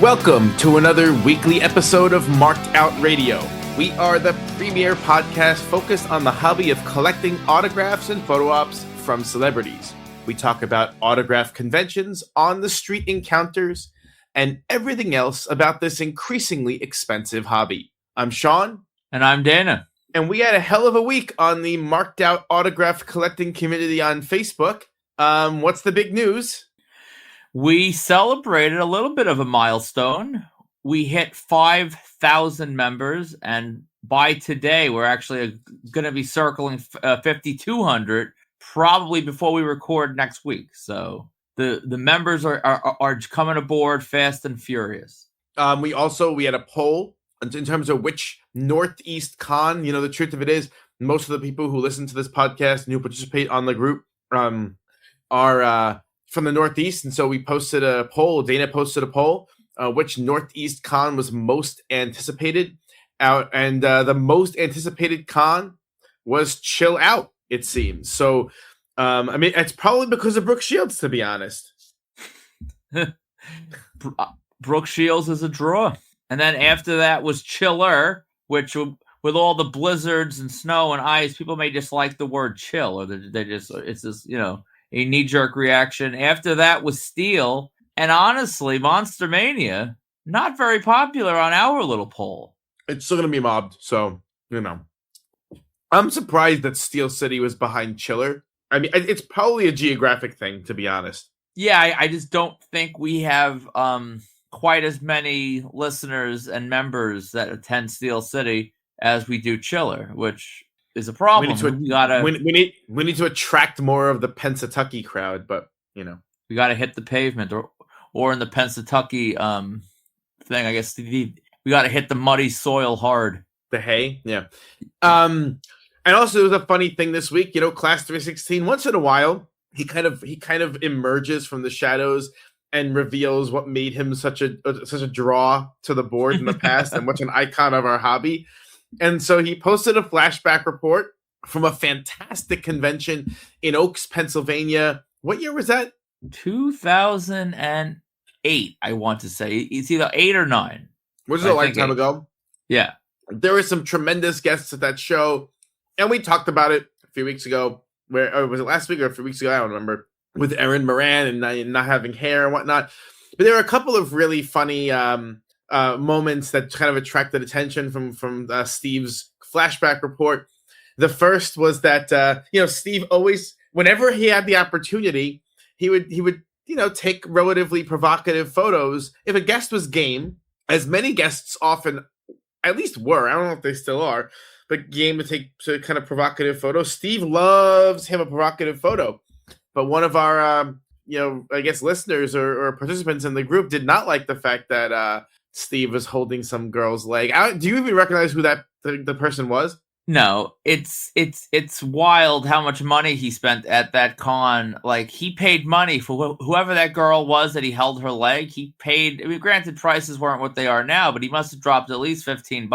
Welcome to another weekly episode of Marked Out Radio. We are the premier podcast focused on the hobby of collecting autographs and photo ops from celebrities. We talk about autograph conventions, on-the-street encounters, and everything else about this increasingly expensive hobby. I'm Sean. And I'm Dana. And we had a hell of a week on the Marked Out autograph collecting community on Facebook. What's the big news? We celebrated a little bit of a milestone. We hit 5,000 members, and by today, we're actually going to be circling 5,200, probably before we record next week. So the members are coming aboard fast and furious. We had a poll in terms of which Northeast con. You know, the truth of it is, most of the people who listen to this podcast and who participate on the group are from the Northeast, and so we posted a poll. Dana posted a poll, which Northeast con was most anticipated out, and the most anticipated con was Chill Out, it seems. So, I mean, it's probably because of Brooke Shields, to be honest. Brooke Shields is a draw. And then after that was Chiller, which with all the blizzards and snow and ice, people may just like the word chill, or they just, it's just, you know, a knee-jerk reaction. After that was Steel, and honestly, Monster Mania, not very popular on our little poll. It's still going to be mobbed, so, you know. I'm surprised that Steel City was behind Chiller. I mean, it's probably a geographic thing, to be honest. Yeah, I just don't think we have quite as many listeners and members that attend Steel City as we do Chiller, which is a problem. We need to attract more of the Pennsatucky crowd, but you know, we got to hit the pavement, or in the Pennsatucky thing, I guess we got to hit the muddy soil hard. The hay, yeah. And also, there was a funny thing this week. You know, Class 316. Once in a while, he kind of emerges from the shadows and reveals what made him such a draw to the board in the past and what's an icon of our hobby. And so he posted a flashback report from a fantastic convention in Oaks, Pennsylvania. What year was that? 2008, I want to say. It's either 8 or 9. Was it a lifetime ago? Yeah. There were some tremendous guests at that show, and we talked about it a few weeks ago. Or was it last week or a few weeks ago? I don't remember. With Erin Moran and not having hair and whatnot. But there were a couple of really funny moments that kind of attracted attention from Steve's flashback report. The first was that Steve always, whenever he had the opportunity, he would take relatively provocative photos if a guest was game, as many guests often at least were. I don't know if they still are, but game to take to kind of provocative photos. Steve loves him a provocative photo, but one of our I guess listeners or participants in the group did not like the fact that Steve was holding some girl's leg. Do you even recognize who the person was? No, it's wild how much money he spent at that con. Like, he paid money for whoever that girl was that he held her leg. He paid. I mean, granted, prices weren't what they are now, but he must have dropped at least $15.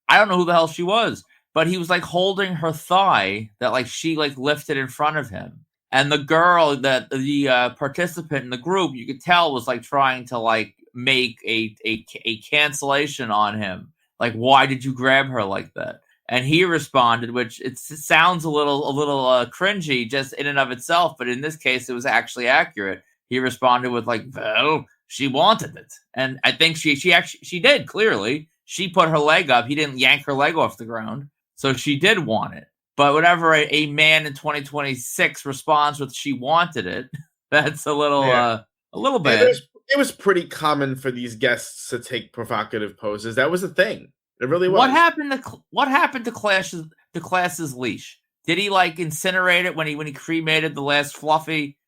I don't know who the hell she was, but he was like holding her thigh that like she like lifted in front of him. And the girl, that the participant in the group, you could tell was like trying to like make a cancellation on him. Like, why did you grab her like that? And he responded, which it sounds a little cringy just in and of itself, but in this case, it was actually accurate. He responded with like, "Well, she wanted it," and I think she did. Clearly, she put her leg up. He didn't yank her leg off the ground, so she did want it. But whatever a man in 2026 responds with "she wanted it," that's a little bad. It was pretty common for these guests to take provocative poses. That was a thing. It really was. What happened to Class's leash? Did he like incinerate it when he cremated the last Fluffy?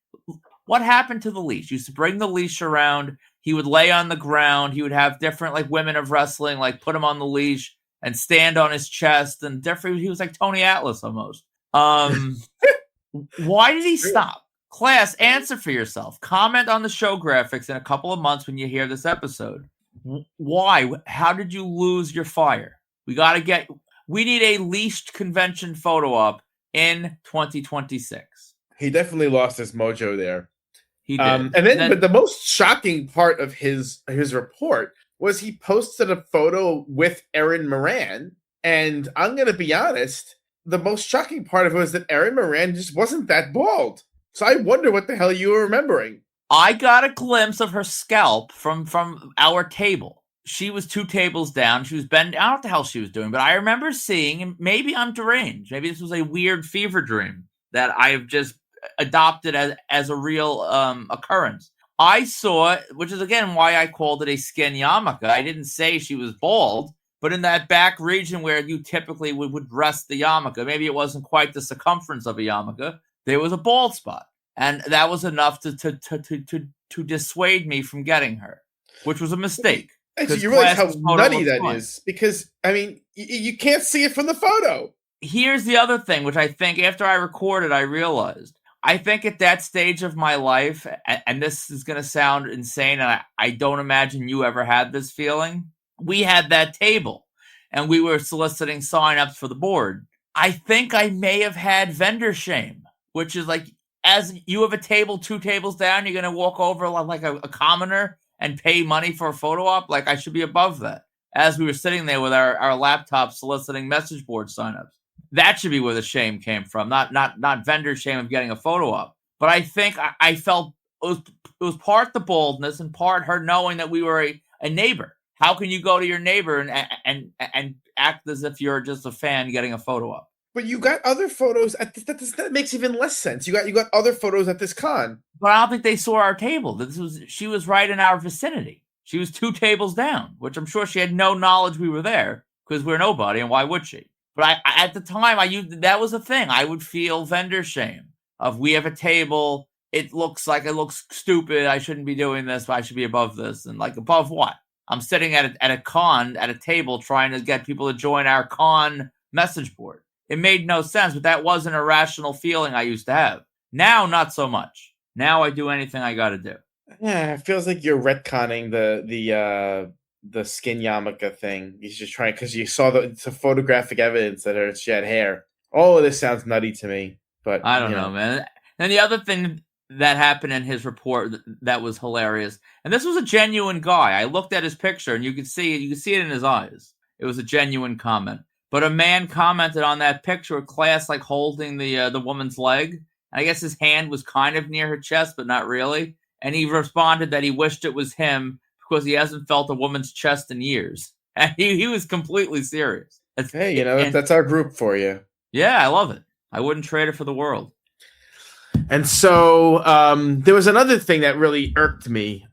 What happened to the leash? He used to bring the leash around. He would lay on the ground. He would have different like women of wrestling like put him on the leash and stand on his chest and different. He was like Tony Atlas almost. Why did he stop? Class, answer for yourself. Comment on the show graphics in a couple of months when you hear this episode. Why? How did you lose your fire? We need a leashed convention photo op in 2026. He definitely lost his mojo there. He did. And then, but the most shocking part of his report was he posted a photo with Erin Moran, and I'm going to be honest, the most shocking part of it was that Erin Moran just wasn't that bald. So I wonder what the hell you were remembering. I got a glimpse of her scalp from our table. She was 2 tables down. She was bending. I don't know what the hell she was doing, but I remember seeing, and maybe I'm deranged. Maybe this was a weird fever dream that I have just adopted as a real occurrence. I saw, which is again why I called it a skin yarmulke. I didn't say she was bald, but in that back region where you typically would rest the yarmulke, maybe it wasn't quite the circumference of a yarmulke, there was a bald spot. And that was enough to dissuade me from getting her, which was a mistake. So you realize how nutty that is, because, I mean, you can't see it from the photo. Here's the other thing, which I think after I recorded, I realized. I think at that stage of my life, and this is going to sound insane, and I don't imagine you ever had this feeling. We had that table, and we were soliciting signups for the board. I think I may have had vendor shame, which is like, as you have a table 2 tables down, you're going to walk over like a commoner and pay money for a photo op? Like, I should be above that. As we were sitting there with our laptops soliciting message board signups. That should be where the shame came from, not vendor shame of getting a photo op. But I think I felt it was part the boldness and part her knowing that we were a neighbor. How can you go to your neighbor and act as if you're just a fan getting a photo op? But you got other photos that makes even less sense. You got other photos at this con. But I don't think they saw our table. She was right in our vicinity. She was 2 tables down, which I'm sure she had no knowledge we were there because we're nobody, and why would she? But I at the time that was a thing. I would feel vendor shame of, we have a table. It looks stupid. I shouldn't be doing this, but I should be above this. And like, above what? I'm sitting at a con at a table trying to get people to join our con message board. It made no sense, but that was an irrational feeling I used to have. Now, not so much. Now I do anything I got to do. Yeah, it feels like you're retconning the skin yarmulke thing. He's just trying, because you saw it's a photographic evidence that she had hair. All of this sounds nutty to me, but I don't know, man. And the other thing that happened in his report that was hilarious, and this was a genuine guy. I looked at his picture, and you could see it in his eyes. It was a genuine comment. But a man commented on that picture of class like holding the woman's leg. I guess his hand was kind of near her chest, but not really. And he responded that he wished it was him because he hasn't felt a woman's chest in years. And he was completely serious. That's our group for you. Yeah, I love it. I wouldn't trade it for the world. And so there was another thing that really irked me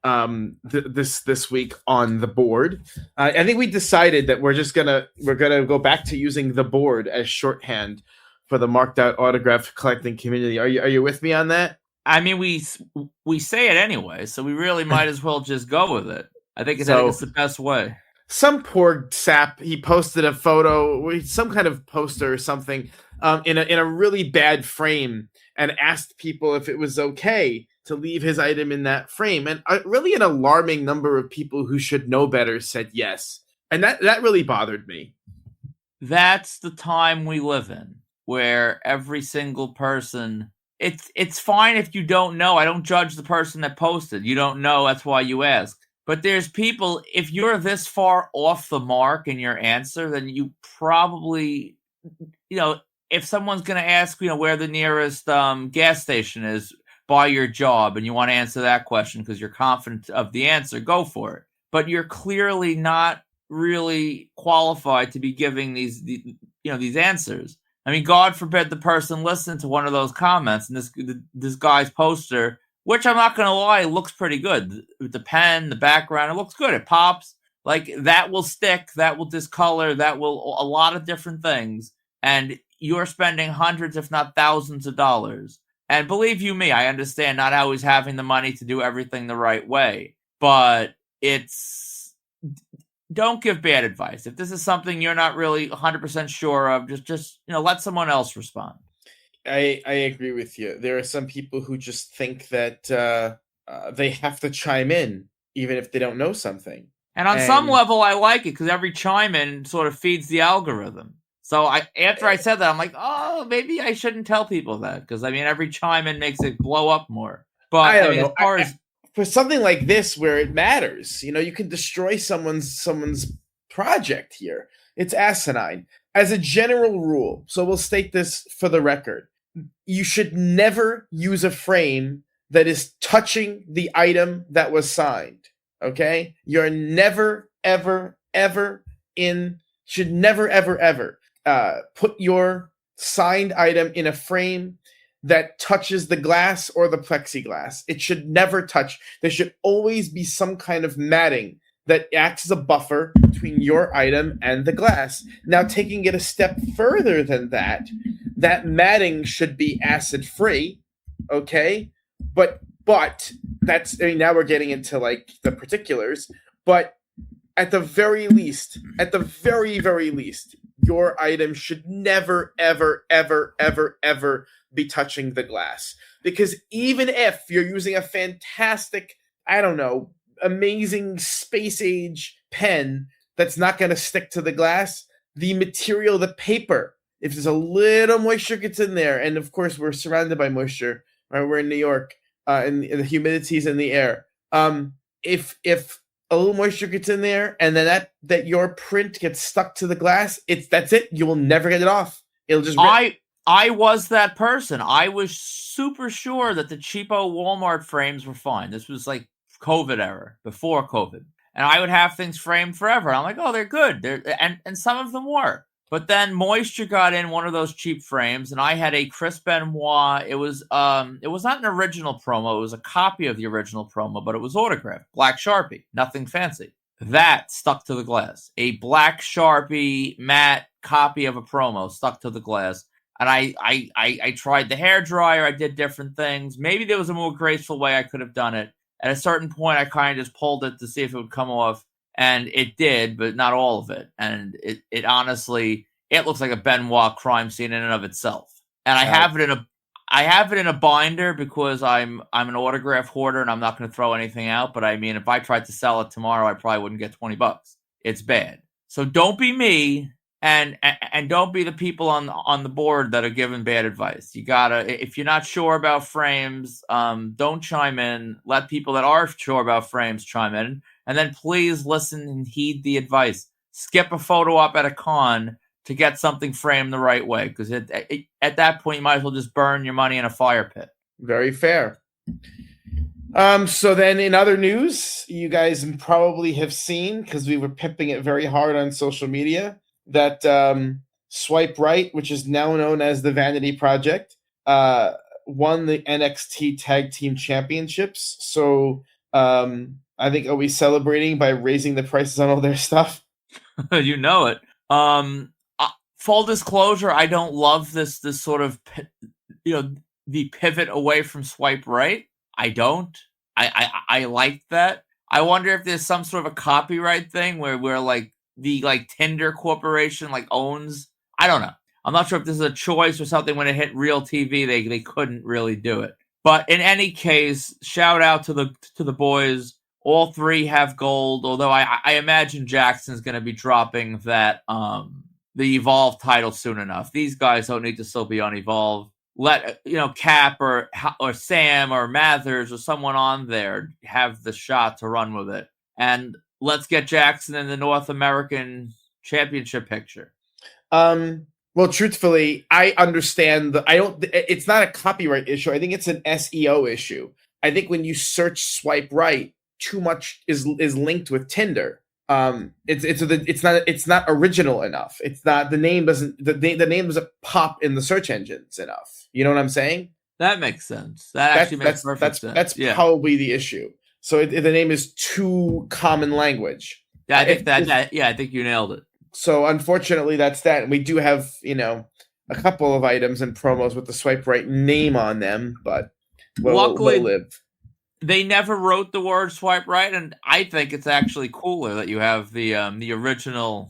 this week on the board. I think we decided that we're gonna go back to using the board as shorthand for the marked out autograph collecting community. Are you with me on that? I mean, we say it anyway, so we really might as well just go with it. I think it's the best way. Some poor sap, he posted a photo, some kind of poster or something, in a really bad frame, and asked people if it was okay to leave his item in that frame. And really an alarming number of people who should know better said yes. And that really bothered me. That's the time we live in, where every single person, it's fine if you don't know. I don't judge the person that posted. You don't know, that's why you ask. But there's people, if you're this far off the mark in your answer, then you probably, if someone's going to ask, where the nearest gas station is by your job, and you want to answer that question because you're confident of the answer, go for it. But you're clearly not really qualified to be giving these answers. I mean, God forbid the person listened to one of those comments, and this guy's poster, which I'm not going to lie, looks pretty good. The pen, the background, it looks good. It pops. Like, that will stick, that will discolor, that will a lot of different things. And you're spending hundreds, if not thousands of dollars. And believe you me, I understand not always having the money to do everything the right way. But don't give bad advice. If this is something you're not really 100% sure of, just let someone else respond. I agree with you. There are some people who just think that they have to chime in, even if they don't know something. And on some level, I like it, because every chime in sort of feeds the algorithm. So after I said that, I'm like, oh, maybe I shouldn't tell people that, because, every chime in makes it blow up more. But I I don't mean, as know. far as For something like this where it matters, you can destroy someone's project here. It's asinine. As a general rule, so we'll state this for the record. You should never use a frame that is touching the item that was signed. Okay? You're never, ever, ever should never, ever, ever put your signed item in a frame that touches the glass or the plexiglass. It should never touch. There should always be some kind of matting that acts as a buffer between your item and the glass. Now, taking it a step further than that, that matting should be acid free, okay? But that's, now we're getting into like the particulars, but at the very least, very least, your item should never, ever, ever, ever, ever be touching the glass. Because even if you're using a fantastic, I don't know, amazing space age pen that's not going to stick to the glass, the material, the paper, if there's a little moisture gets in there, and of course we're surrounded by moisture, right? We're in New York, and the humidity's in the air. If a little moisture gets in there, and then that your print gets stuck to the glass, that's it. You will never get it off. It'll just rip. I was that person. I was super sure that the cheapo Walmart frames were fine. This was like COVID era, before COVID. And I would have things framed forever. I'm like, oh, they're good. And some of them were. But then moisture got in one of those cheap frames, and I had a Chris Benoit. It was not an original promo. It was a copy of the original promo, but it was autographed. Black Sharpie. Nothing fancy. That stuck to the glass. A black Sharpie matte copy of a promo stuck to the glass. And I tried the hairdryer. I did different things. Maybe there was a more graceful way I could have done it. At a certain point, I kind of just pulled it to see if it would come off. And it did, but not all of it. And it honestly, it looks like a Benoit crime scene in and of itself. And I have it in a binder because I'm an autograph hoarder and I'm not going to throw anything out. But I mean, if I tried to sell it tomorrow, I probably wouldn't get $20. It's bad. So don't be me, and don't be the people on the board that are giving bad advice. You gotta, if you're not sure about frames, don't chime in. Let people that are sure about frames chime in. And then please listen and heed the advice. Skip a photo op at a con to get something framed the right way. Because at that point, you might as well just burn your money in a fire pit. Very fair. So then in other news, you guys probably have seen, because we were pimping it very hard on social media, that Swipe Right, which is now known as the Vanity Project, won the NXT Tag Team Championships. So I think, are we celebrating by raising the prices on all their stuff? You know it. Full disclosure, I don't love this sort of, the pivot away from Swipe Right. I don't. I like that. I wonder if there's some sort of a copyright thing where like the Tinder Corporation owns. I don't know. I'm not sure if this is a choice or something. When it hit real TV, they couldn't really do it. But in any case, shout out to the boys. All three have gold, although I imagine Jackson's going to be dropping that the Evolve title soon enough. These guys don't need to still be on Evolve. Let Cap or Sam or Mathers or someone on there have the shot to run with it, and let's get Jackson in the North American Championship picture. Well, truthfully, I understand it's not a copyright issue. I think it's an SEO issue. I think when you search Swipe Right, too much is linked with Tinder. It's not original enough. It's not, the name doesn't pop in the search engines enough. You know what I'm saying? That makes sense. That makes perfect sense. That's probably the issue. So the name is too common language. Yeah, I think you nailed it. So unfortunately, that's that. And we do have a couple of items and promos with the Swipe Right name on them, but luckily we'll live. They never wrote the word Swipe Right, and I think it's actually cooler that you have the original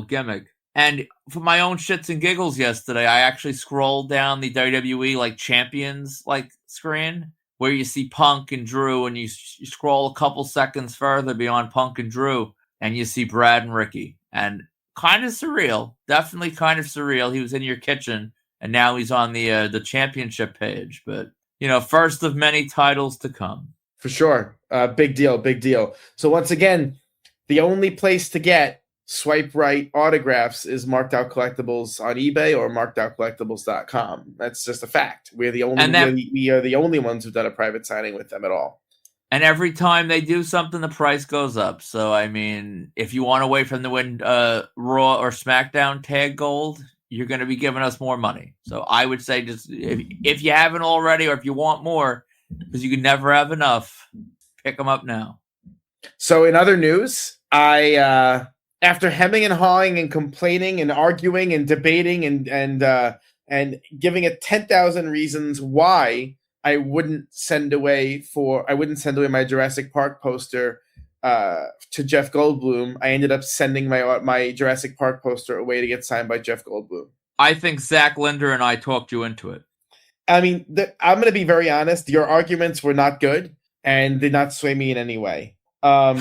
gimmick. And for my own shits and giggles yesterday, I actually scrolled down the WWE champions screen where you see Punk and Drew, and you scroll a couple seconds further beyond Punk and Drew, and you see Brad and Ricky. And kind of surreal, definitely kind of surreal. He was in your kitchen, and now he's on the championship page. But first of many titles to come. For sure. Big deal, big deal. So once again, the only place to get swipe right autographs is Marked Out Collectibles on eBay or markedoutcollectibles.com. That's just a fact. We are the only ones who've done a private signing with them at all. And every time they do something, the price goes up. So, I mean, if you want to wait for them to win Raw or SmackDown tag gold, you're going to be giving us more money. So I would say just if you haven't already or if you want more, because you can never have enough, pick them up now. So in other news, I after hemming and hawing and complaining and arguing and debating and giving it 10,000 reasons why I wouldn't send away my Jurassic Park poster to Jeff Goldblum, I ended up sending my Jurassic Park poster away to get signed by Jeff Goldblum. I think Zach Linder and I talked you into it. I mean, I'm going to be very honest. Your arguments were not good and did not sway me in any way. So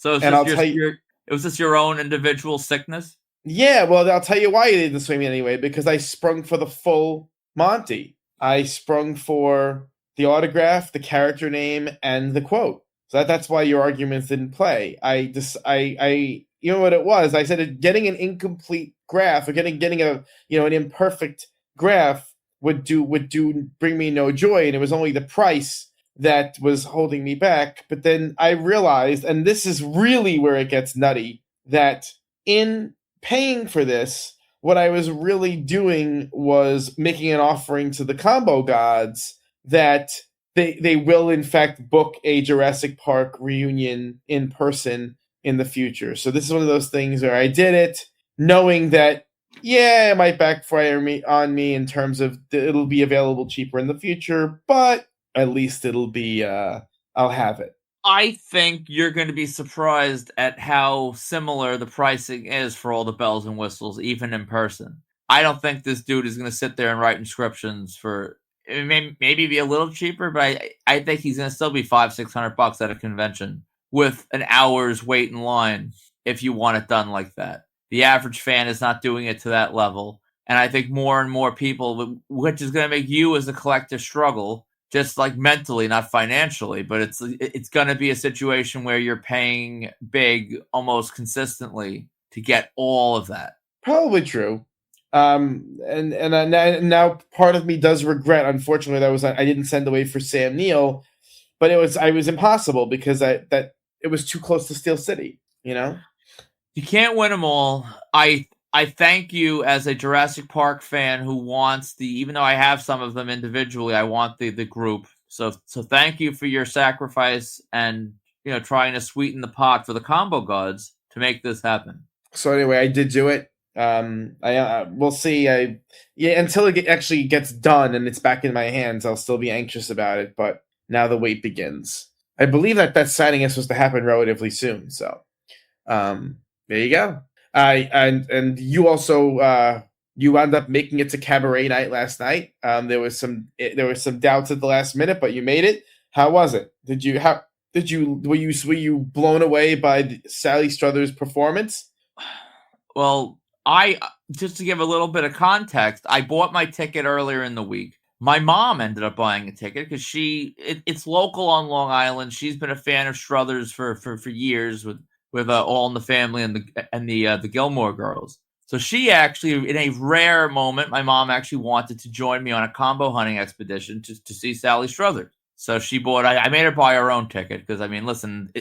it was just your own individual sickness? Yeah, well, I'll tell you why it didn't sway me anyway, because I sprung for the full Monty. I sprung for the autograph, the character name, and the quote. So that's why your arguments didn't play. I you know what it was? I said getting an incomplete graph or getting an imperfect graph would bring me no joy, and it was only the price that was holding me back. But then I realized, and this is really where it gets nutty, that in paying for this, what I was really doing was making an offering to the combo gods that they will in fact book a Jurassic Park reunion in person in the future. So this is one of those things where I did it knowing that, yeah, it might backfire on me in terms of it'll be available cheaper in the future, but at least it'll be, I'll have it. I think you're going to be surprised at how similar the pricing is for all the bells and whistles, even in person. I don't think this dude is going to sit there and write inscriptions for maybe be a little cheaper, but I think he's going to still be $500-600 at a convention with an hour's wait in line if you want it done like that. The average fan is not doing it to that level, and I think more and more people, which is going to make you as a collector struggle, just like mentally, not financially, but it's going to be a situation where you're paying big almost consistently to get all of that. Probably true. And now part of me does regret, unfortunately, I didn't send away for Sam Neill, but it was impossible because it was too close to Steel City, You can't win them all. I thank you as a Jurassic Park fan who wants even though I have some of them individually, I want the group. So thank you for your sacrifice and, trying to sweeten the pot for the combo gods to make this happen. So anyway, I did do it. We'll see. Until it actually gets done and it's back in my hands, I'll still be anxious about it. But now the wait begins. I believe that signing is supposed to happen relatively soon. So, there you go. And you also you wound up making it to cabaret night last night. There was some doubts at the last minute, but you made it. How was it? Were you blown away by Sally Struthers' performance? Well, just to give a little bit of context, I bought my ticket earlier in the week. My mom ended up buying a ticket because it's local on Long Island. She's been a fan of Struthers for years with All in the Family and the Gilmore Girls. So she actually, in a rare moment, my mom actually wanted to join me on a combo hunting expedition to see Sally Struthers. So she bought. I made her buy her own ticket because listen,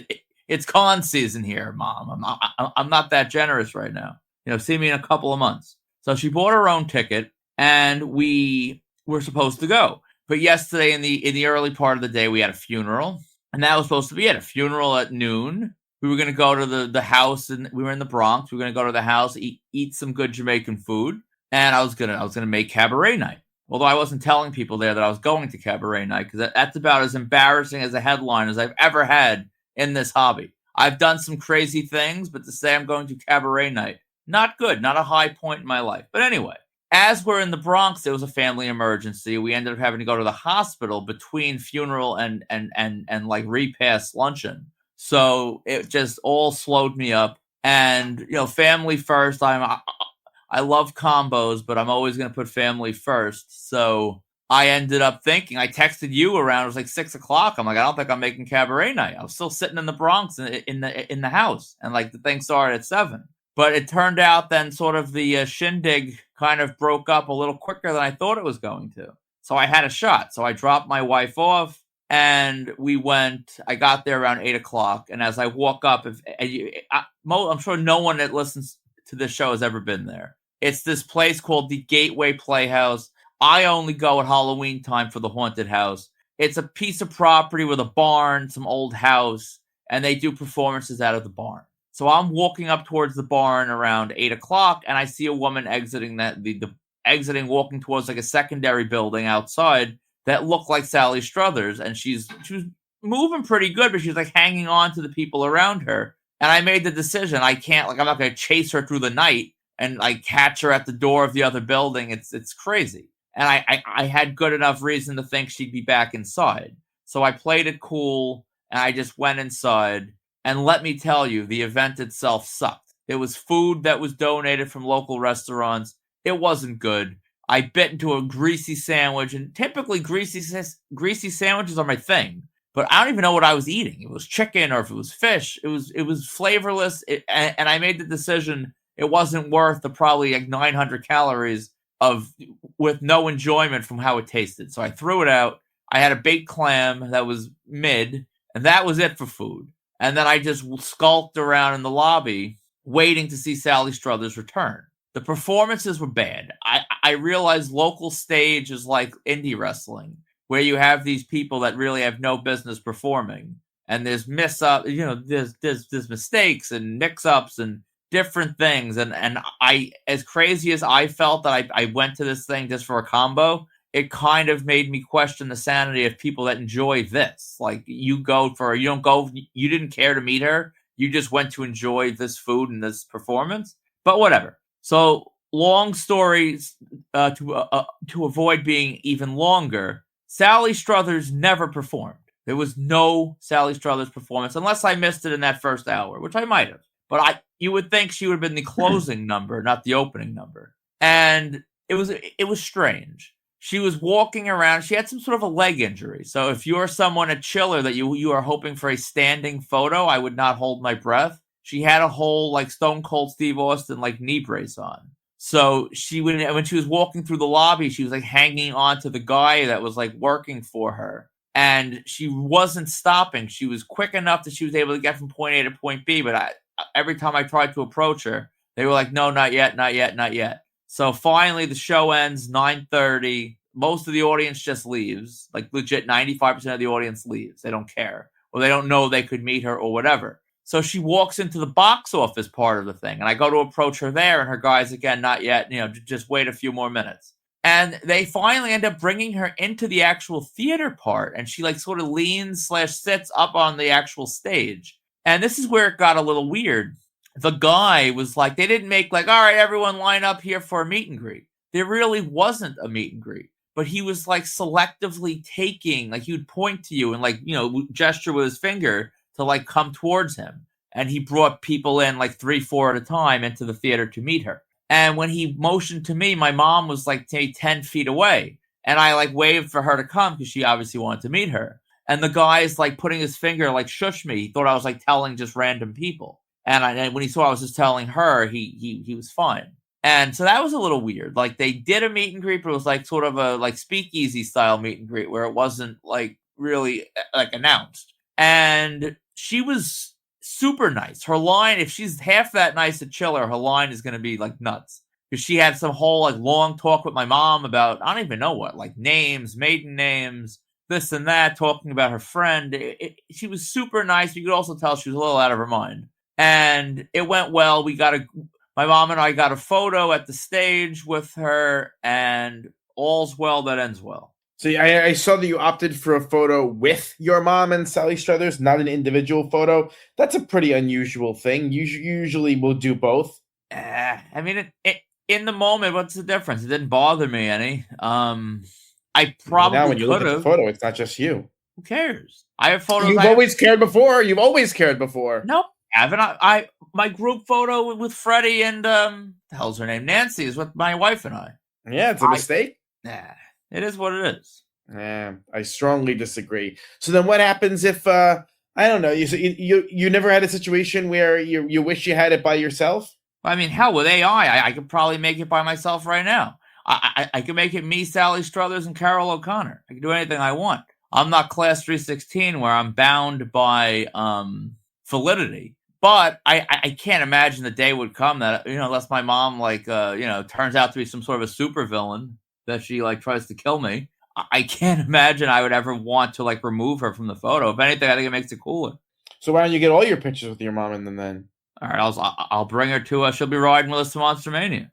it's con season here, Mom. I'm not that generous right now. See me in a couple of months. So she bought her own ticket, and we were supposed to go. But yesterday, in the early part of the day, we had a funeral, and that was supposed to be it. A funeral at noon. We were going to go to the house, and we were in the Bronx. We were going to go to the house, eat some good Jamaican food, and I was gonna make cabaret night. Although I wasn't telling people there that I was going to cabaret night, because that's about as embarrassing as a headline as I've ever had in this hobby. I've done some crazy things, but to say I'm going to cabaret night, not good, not a high point in my life. But anyway, as we're in the Bronx, there was a family emergency. We ended up having to go to the hospital between funeral and like repast luncheon. So it just all slowed me up. And family first. I love combos, but I'm always going to put family first. So I ended up thinking, I texted you around, it was like 6 o'clock. I'm like, I don't think I'm making cabaret night. I was still sitting in the Bronx in the house, and like the thing started at 7. But it turned out then sort of the shindig kind of broke up a little quicker than I thought it was going to. So I had a shot. So I dropped my wife off, and we went. I got there around 8 o'clock, and as I walk up, I'm sure no one that listens to this show has ever been there. It's this place called the Gateway Playhouse. I only go at Halloween time for the haunted house. It's a piece of property with a barn, some old house, and they do performances out of the barn. So I'm walking up towards the barn around 8 o'clock, and I see a woman exiting walking towards like a secondary building outside that looked like Sally Struthers, and she was moving pretty good, but she was like hanging on to the people around her. And I made the decision, I'm not going to chase her through the night and like catch her at the door of the other building. It's crazy. And I had good enough reason to think she'd be back inside. So I played it cool, and I just went inside. And let me tell you, the event itself sucked. There was food that was donated from local restaurants. It wasn't good. I bit into a greasy sandwich, and typically greasy sandwiches are my thing. But I don't even know what I was eating. It was chicken or if it was fish. It was flavorless, and I made the decision it wasn't worth the probably like 900 calories with no enjoyment from how it tasted. So I threw it out. I had a baked clam that was mid, and that was it for food. And then I just skulked around in the lobby waiting to see Sally Struthers return. The performances were bad. I realized local stage is like indie wrestling, where you have these people that really have no business performing. And there's there's mistakes and mix-ups and different things. And I, as crazy as I felt that I went to this thing just for a combo, it kind of made me question the sanity of people that enjoy this. Like you didn't care to meet her. You just went to enjoy this food and this performance, but whatever. So long stories to avoid being even longer. Sally Struthers never performed. There was no Sally Struthers performance unless I missed it in that first hour, which I might have. But you would think she would have been the closing number, not the opening number. And it was strange. She was walking around. She had some sort of a leg injury. So if you're someone at Chiller that you are hoping for a standing photo, I would not hold my breath. She had a whole like Stone Cold Steve Austin like knee brace on. So when she was walking through the lobby, she was like hanging on to the guy that was like working for her. And she wasn't stopping. She was quick enough that she was able to get from point A to point B. But every time I tried to approach her, they were like, no, not yet, not yet, not yet. So finally, the show ends 9:30. Most of the audience just leaves. Like legit, 95% of the audience leaves. They don't care. Or they don't know they could meet her or whatever. So she walks into the box office part of the thing. And I go to approach her there. And her guy's, again, not yet. Just wait a few more minutes. And they finally end up bringing her into the actual theater part. And she like sort of leans/sits up on the actual stage. And this is where it got a little weird. The guy was like, they didn't make like, all right, everyone line up here for a meet and greet. There really wasn't a meet and greet. But he was like selectively taking, like he would point to you and like, gesture with his finger to like come towards him. And he brought people in like 3-4 at a time into the theater to meet her. And when he motioned to me, my mom was like 10 feet away. And I like waved for her to come because she obviously wanted to meet her. And the guy is like putting his finger, like shush me. He thought I was like telling just random people. And when he saw I was just telling her, he was fine. And so that was a little weird. Like they did a meet and greet, but it was like sort of a like speakeasy style meet and greet where it wasn't like really like announced. And she was super nice. Her line, if she's half that nice at Chiller, her line is going to be like nuts. Because she had some whole like long talk with my mom about, I don't even know what, like names, maiden names, this and that, talking about her friend. She was super nice. You could also tell she was a little out of her mind. And it went well. My mom and I got a photo at the stage with her, and all's well that ends well. So I saw that you opted for a photo with your mom and Sally Struthers, not an individual photo. That's a pretty unusual thing. Usually we'll do both. I mean, in the moment, what's the difference? It didn't bother me any. I probably now when you look at the could've. photo, it's not just you. Who cares? I have photos. You've always cared before. You've always cared before. Nope. Haven't I? My group photo with Freddie and the hell's her name? Nancy is with my wife and I. Yeah, it's a mistake. Nah. It is what it is. Yeah, I strongly disagree. So then, what happens if I don't know? You never had a situation where you wish you had it by yourself? I mean, hell, with AI, I could probably make it by myself right now. I could make it me, Sally Struthers, and Carol O'Connor. I can do anything I want. I'm not Class 316 where I'm bound by validity. But I can't imagine the day would come that, unless my mom, turns out to be some sort of a supervillain that she, tries to kill me. I can't imagine I would ever want to, remove her from the photo. If anything, I think it makes it cooler. So why don't you get all your pictures with your mom in them then? All right, I'll bring her to she'll be riding with us to Monster Mania.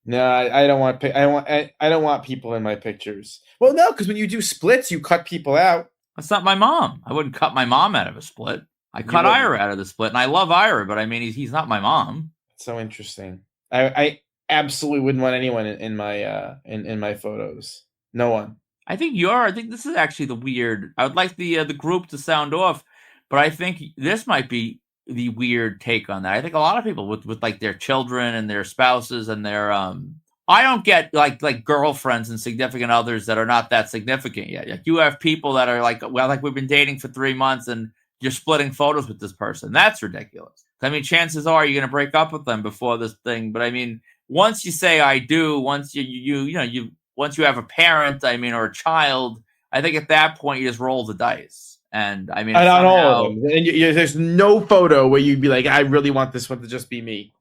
No, I don't want. I don't want people in my pictures. Well, no, because when you do splits, you cut people out. That's not my mom. I wouldn't cut my mom out of a split. I cut Ira out of the split, and I love Ira, but I mean, he's not my mom. So interesting. I absolutely wouldn't want anyone in my in my photos. No one. I think this is actually the weird. I would like the group to sound off, but I think this might be the weird take on that. I think a lot of people with their children and their spouses and their I don't get like girlfriends and significant others that are not that significant yet. Like you have people that are we've been dating for 3 months and you're splitting photos with this person. That's ridiculous. I mean, chances are you're going to break up with them before this thing. But I mean, once you say I do, once once you have a parent, or a child, I think at that point you just roll the dice. And I mean, not all of them. And there's no photo where you'd be like, I really want this one to just be me.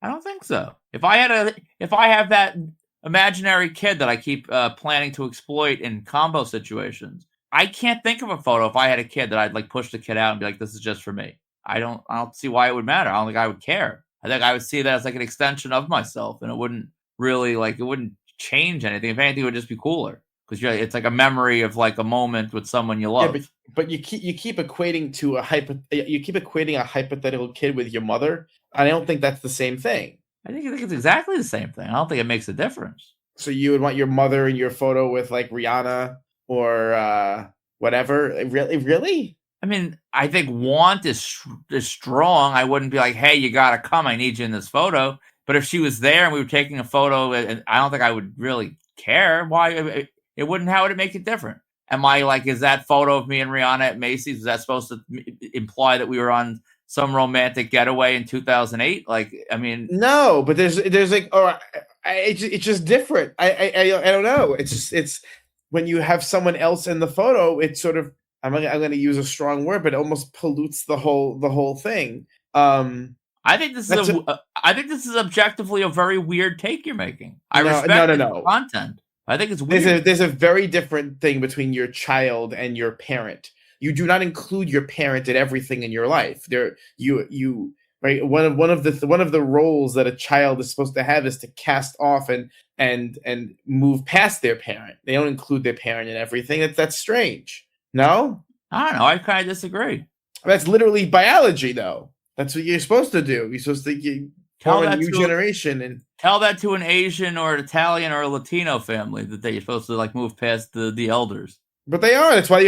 I don't think so. If I have that imaginary kid that I keep planning to exploit in combo situations, I can't think of a photo if I had a kid that I'd push the kid out and be like, this is just for me. I don't see why it would matter. I don't think I would care. I think I would see that as an extension of myself, and it wouldn't really it wouldn't change anything. If anything, it would just be cooler because it's like a memory of a moment with someone you love. Yeah, but you keep equating to a hypothetical kid with your mother. I don't think that's the same thing. I think it's exactly the same thing. I don't think it makes a difference. So you would want your mother in your photo with Rihanna or whatever? Really? I mean, I think want is strong. I wouldn't be like, hey, you got to come. I need you in this photo. But if she was there and we were taking a photo, and I don't think I would really care. Why? It wouldn't. How would it make it different? Am I is that photo of me and Rihanna at Macy's? Is that supposed to imply that we were on some romantic getaway in 2008? I mean, no, but there's it's just different. I don't know. It's when you have someone else in the photo, it's sort of I'm going to use a strong word, but it almost pollutes the whole thing. I think this is objectively a very weird take you're making. I respect the content. I think it's weird. There's a very different thing between your child and your parent. You do not include your parent in everything in your life. Right. One of the roles that a child is supposed to have is to cast off and move past their parent. They don't include their parent in everything. That's strange. No? I don't know. I kind of disagree. That's literally biology, though. That's what you're supposed to do. You're supposed to form a new generation and tell that to an Asian or an Italian or a Latino family that they're supposed to move past the elders. But they are. That's why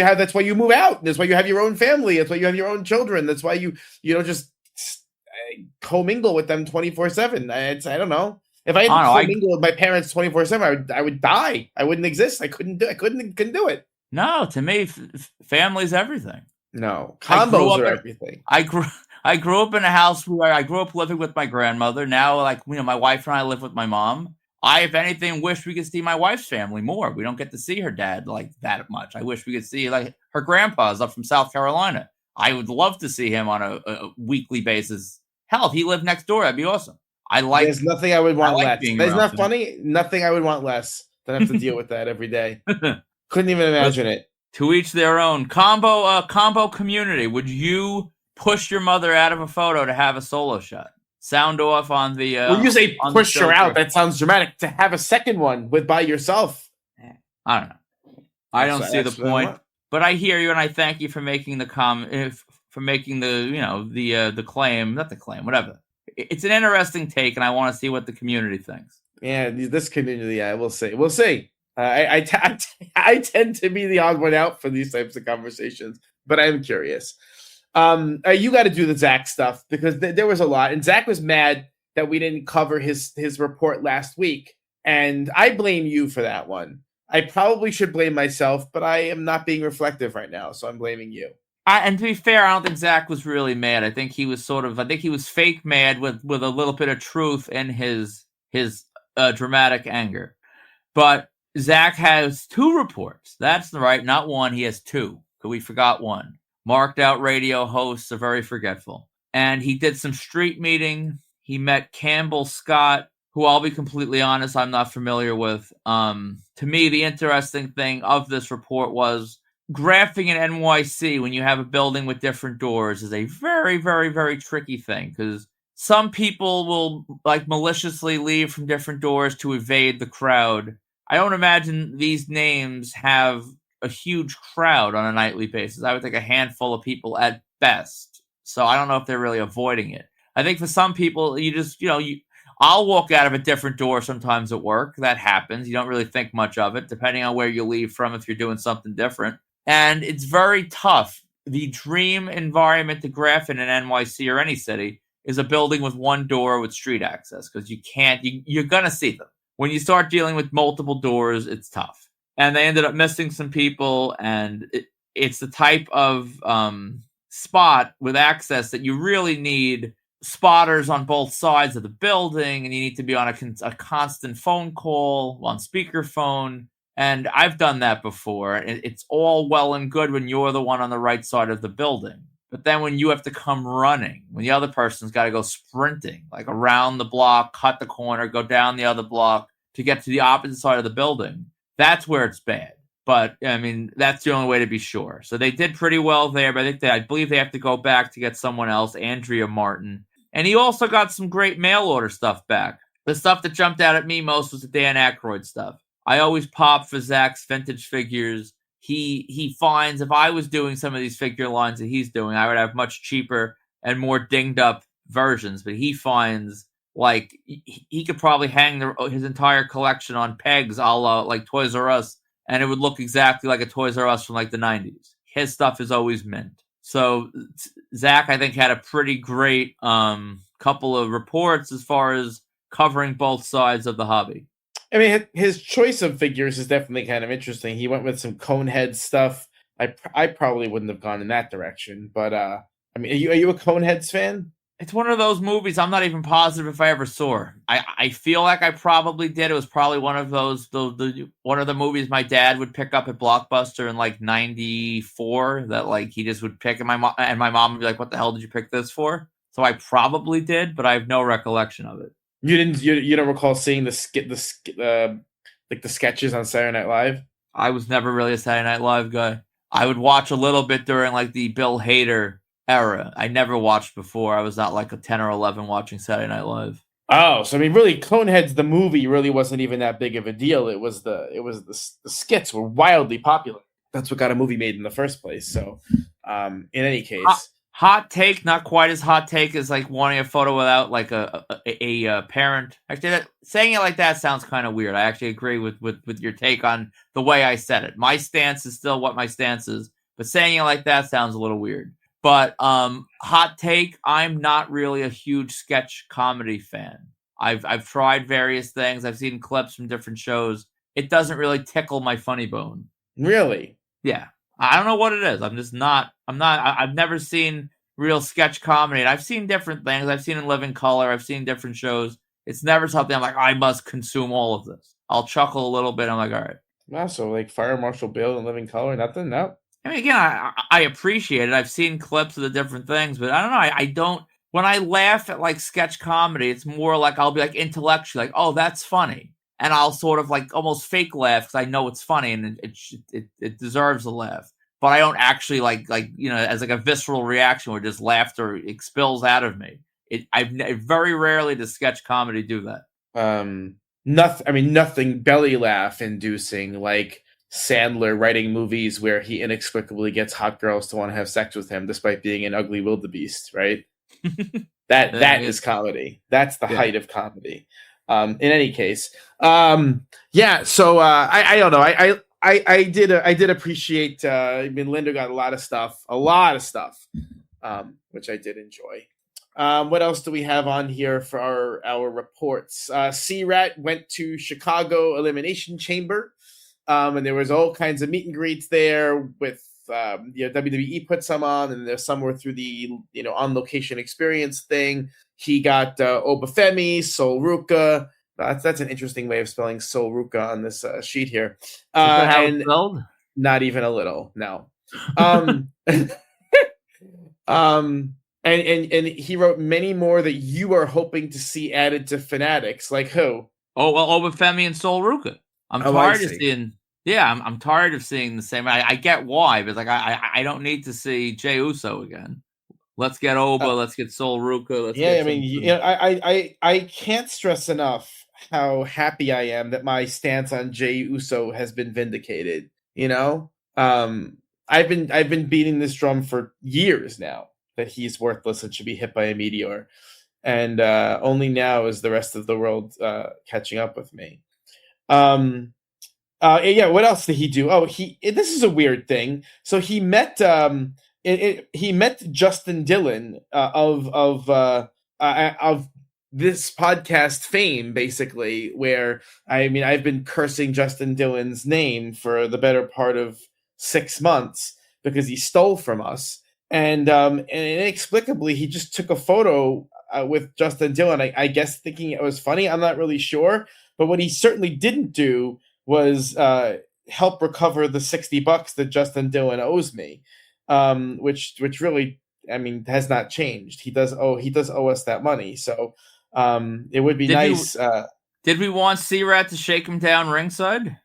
you move out. That's why you have your own family. That's why you have your own children. That's why you don't just commingle with them 24/7. I don't know. If I had to commingle with my parents 24/7, I would die. I wouldn't exist. I couldn't do it. No, to me, family's everything. No, combos are everything. I grew up in a house where I grew up living with my grandmother. Now, my wife and I live with my mom. I, if anything, wish we could see my wife's family more. We don't get to see her dad that much. I wish we could see her grandpa's up from South Carolina. I would love to see him on a weekly basis. Hell, if he lived next door, that'd be awesome. There's nothing I would want less. That's not funny. Nothing I would want less than have to deal with that every day. Couldn't even imagine it. To each their own. Combo community. Would you push your mother out of a photo to have a solo shot? Sound off on the. When you say push her out, that sounds dramatic. To have a second one by yourself. I don't know. I don't see the point. But I hear you, and I thank you for making the the claim, not the claim, whatever. It's an interesting take, and I want to see what the community thinks. Yeah, this community, we'll see. We'll see. I tend to be the odd one out for these types of conversations, but I'm curious. You got to do the Zach stuff because there was a lot, and Zach was mad that we didn't cover his report last week, And I blame you for that one. I probably should blame myself, but I am not being reflective right now, so I'm blaming you. And to be fair, I don't think Zach was really mad. I think he was fake mad with a little bit of truth in his dramatic anger. But Zach has 2 reports. That's right, not one. He has 2. Because we forgot one. Marked out radio hosts are very forgetful. And he did some street meeting. He met Campbell Scott, who I'll be completely honest, I'm not familiar with. To me, the interesting thing of this report was graphing in NYC when you have a building with different doors is a very, very, very tricky thing, because some people will like maliciously leave from different doors to evade the crowd. I don't imagine these names have a huge crowd on a nightly basis. I would think a handful of people at best. So I don't know if they're really avoiding it. I think for some people, I'll walk out of a different door sometimes at work. That happens. You don't really think much of it, depending on where you leave from if you're doing something different. And it's very tough. The dream environment to graph in NYC or any city is a building with one door with street access, because you're going to see them. When you start dealing with multiple doors, it's tough. And they ended up missing some people, and it's the type of spot with access that you really need spotters on both sides of the building, and you need to be on a constant phone call on speakerphone. And I've done that before. It's all well and good when you're the one on the right side of the building. But then when you have to come running, when the other person's got to go sprinting, like around the block, cut the corner, go down the other block to get to the opposite side of the building, that's where it's bad. But, I mean, that's the only way to be sure. So they did pretty well there, but I believe they have to go back to get someone else, Andrea Martin. And he also got some great mail order stuff back. The stuff that jumped out at me most was the Dan Aykroyd stuff. I always pop for Zach's vintage figures. He finds if I was doing some of these figure lines that he's doing, I would have much cheaper and more dinged up versions. But he finds like he could probably hang his entire collection on pegs, a la like Toys R Us, and it would look exactly like a Toys R Us from like the 90s. His stuff is always mint. So Zach, I think, had a pretty great couple of reports as far as covering both sides of the hobby. I mean, his choice of figures is definitely kind of interesting. He went with some Conehead stuff. I probably wouldn't have gone in that direction, but I mean, are you a Coneheads fan? It's one of those movies I'm not even positive if I ever saw. I feel like I probably did. It was probably one of one of the movies my dad would pick up at Blockbuster in like '94 that like he just would pick, and my mom would be like, "What the hell did you pick this for?" So I probably did, but I have no recollection of it. You don't recall seeing the sketches on Saturday Night Live? I was never really a Saturday Night Live guy. I would watch a little bit during like the Bill Hader era. I never watched before. I was not like a 10 or 11 watching Saturday Night Live. Oh, so I mean, really, Coneheads the movie really wasn't even that big of a deal. It was the skits were wildly popular. That's what got a movie made in the first place. So, in any case, hot take, not quite as hot take as like wanting a photo without like a parent. Actually, saying it like that sounds kind of weird. I actually agree with your take on the way I said it. My stance is still what my stance is, but saying it like that sounds a little weird. But hot take, I'm not really a huge sketch comedy fan. I've tried various things. I've seen clips from different shows. It doesn't really tickle my funny bone. Really? Yeah. I don't know what it is. I've never seen real sketch comedy. And I've seen different things. I've seen In Living Color. I've seen different shows. It's never something I'm like, I must consume all of this. I'll chuckle a little bit. I'm like, all right. Wow, so like Fire Marshal Bill and Living Color, nothing? No. I mean, again, I appreciate it. I've seen clips of the different things, but I don't know. I don't. When I laugh at like sketch comedy, it's more like I'll be like intellectually, like, oh, that's funny, and I'll sort of like almost fake laugh because I know it's funny and it deserves a laugh. But I don't actually like as like a visceral reaction where just laughter expels out of me. Very rarely does sketch comedy do that. Nothing belly laugh inducing like Sandler writing movies where he inexplicably gets hot girls to want to have sex with him despite being an ugly wildebeest, right? that is comedy. That's the height of comedy. In any case, so I don't know. I did appreciate. I mean, Linda got a lot of stuff, which I did enjoy. What else do we have on here for our reports? C-Rat went to Chicago Elimination Chamber, and there was all kinds of meet and greets there with WWE put some on, and there's somewhere through the on location experience thing. He got Obafemi, Sol Ruka. That's an interesting way of spelling Sol Ruka on this sheet here. And spelled? Not even a little, no. And he wrote many more that you are hoping to see added to Fanatics. Like who? Oh, well, Obafemi and Sol Ruka. I'm tired of seeing. Yeah, I'm tired of seeing the same. I get why, but like I don't need to see Jey Uso again. Let's get Oba. Let's get Sol Ruka. I can't stress enough how happy I am that my stance on Jey Uso has been vindicated. I've been beating this drum for years now that he's worthless and should be hit by a meteor, and only now is the rest of the world catching up with me. What else did he do? This is a weird thing. So he met he met Justin Dhillon of this podcast fame, basically, where I've been cursing Justin Dillon's name for the better part of 6 months because he stole from us, and inexplicably he just took a photo with Justin Dhillon, I guess thinking it was funny. I'm not really sure, but what he certainly didn't do was help recover the $60 that Justin Dhillon owes me, which really, has not changed. He does owe us that money, so it would be nice. Did we want C-Rat to shake him down ringside?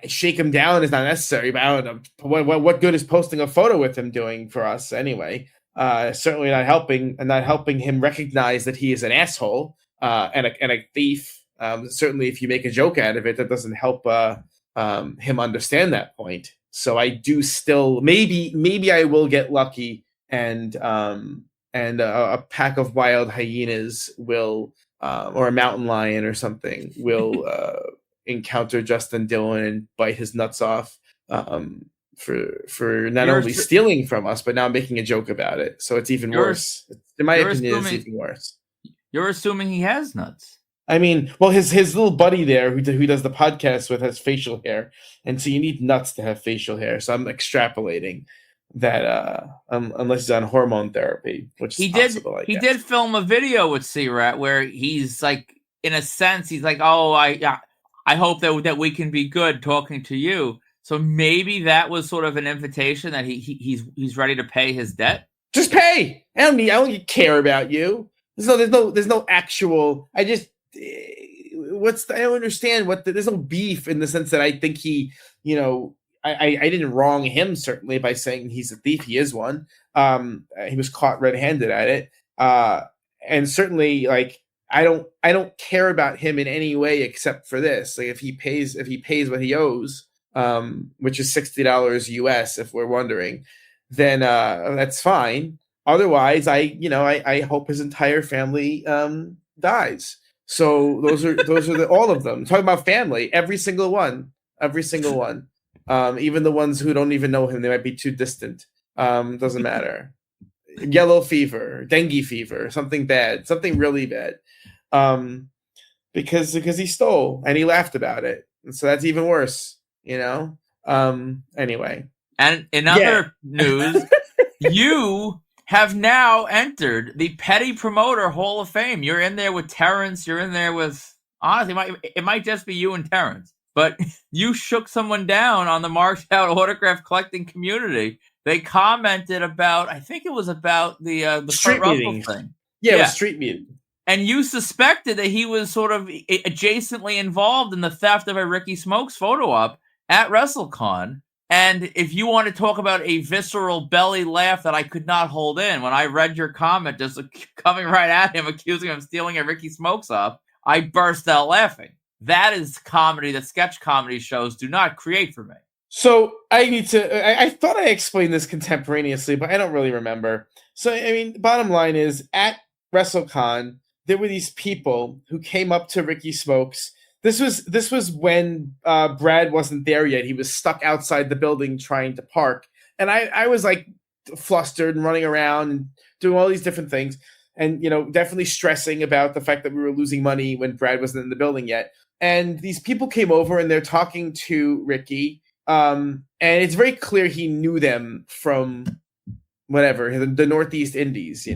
Shake him down is not necessary, but I don't know what good is posting a photo with him doing for us anyway. Certainly not helping him recognize that he is an asshole and a thief. Certainly, if you make a joke out of it, that doesn't help him understand that point. So I do still maybe I will get lucky and a pack of wild hyenas will or a mountain lion or something will encounter Justin Dhillon and bite his nuts off for not only stealing from us, but now making a joke about it. So it's even worse. In my opinion, it's even worse. You're assuming he has nuts. His little buddy there who does the podcast with has facial hair, and so you need nuts to have facial hair. So I'm extrapolating that unless he's on hormone therapy, which is possible. He did film a video with C-Rat where he's like, in a sense, he's like, "Oh, I hope that we can be good talking to you." So maybe that was sort of an invitation that he's ready to pay his debt. Just pay. I don't care about you. There's no actual. I don't understand there's no beef in the sense that I think he, I didn't wrong him certainly by saying he's a thief. He is one. He was caught red-handed at it. And certainly I don't care about him in any way except for this. Like if he pays what he owes, which is $60 US, if we're wondering, then that's fine. Otherwise, I hope his entire family dies. So those are all of them. I'm talking about family, every single one, even the ones who don't even know him. They might be too distant. Doesn't matter. Yellow fever, dengue fever, something bad, something really bad. Because he stole and he laughed about it, and so that's even worse. Anyway. And in other news, you have now entered the Petty Promoter Hall of Fame. You're in there with Terrence. You're in there with, honestly, it might just be you and Terrence. But you shook someone down on the marked out autograph collecting community. They commented about, I think it was about the street meeting thing. Yeah, it was street meeting. And you suspected that he was sort of adjacently involved in the theft of a Ricky Smokes photo op at WrestleCon. And if you want to talk about a visceral belly laugh that I could not hold in, when I read your comment just coming right at him, accusing him of stealing a Ricky Smokes up, I burst out laughing. That is comedy that sketch comedy shows do not create for me. So I thought I explained this contemporaneously, but I don't really remember. So, bottom line is, at WrestleCon, there were these people who came up to Ricky Smokes. This was when Brad wasn't there yet. He was stuck outside the building trying to park. And I was like flustered and running around and doing all these different things, and definitely stressing about the fact that we were losing money when Brad wasn't in the building yet. And these people came over and they're talking to Ricky, and it's very clear he knew them from whatever the Northeast Indies,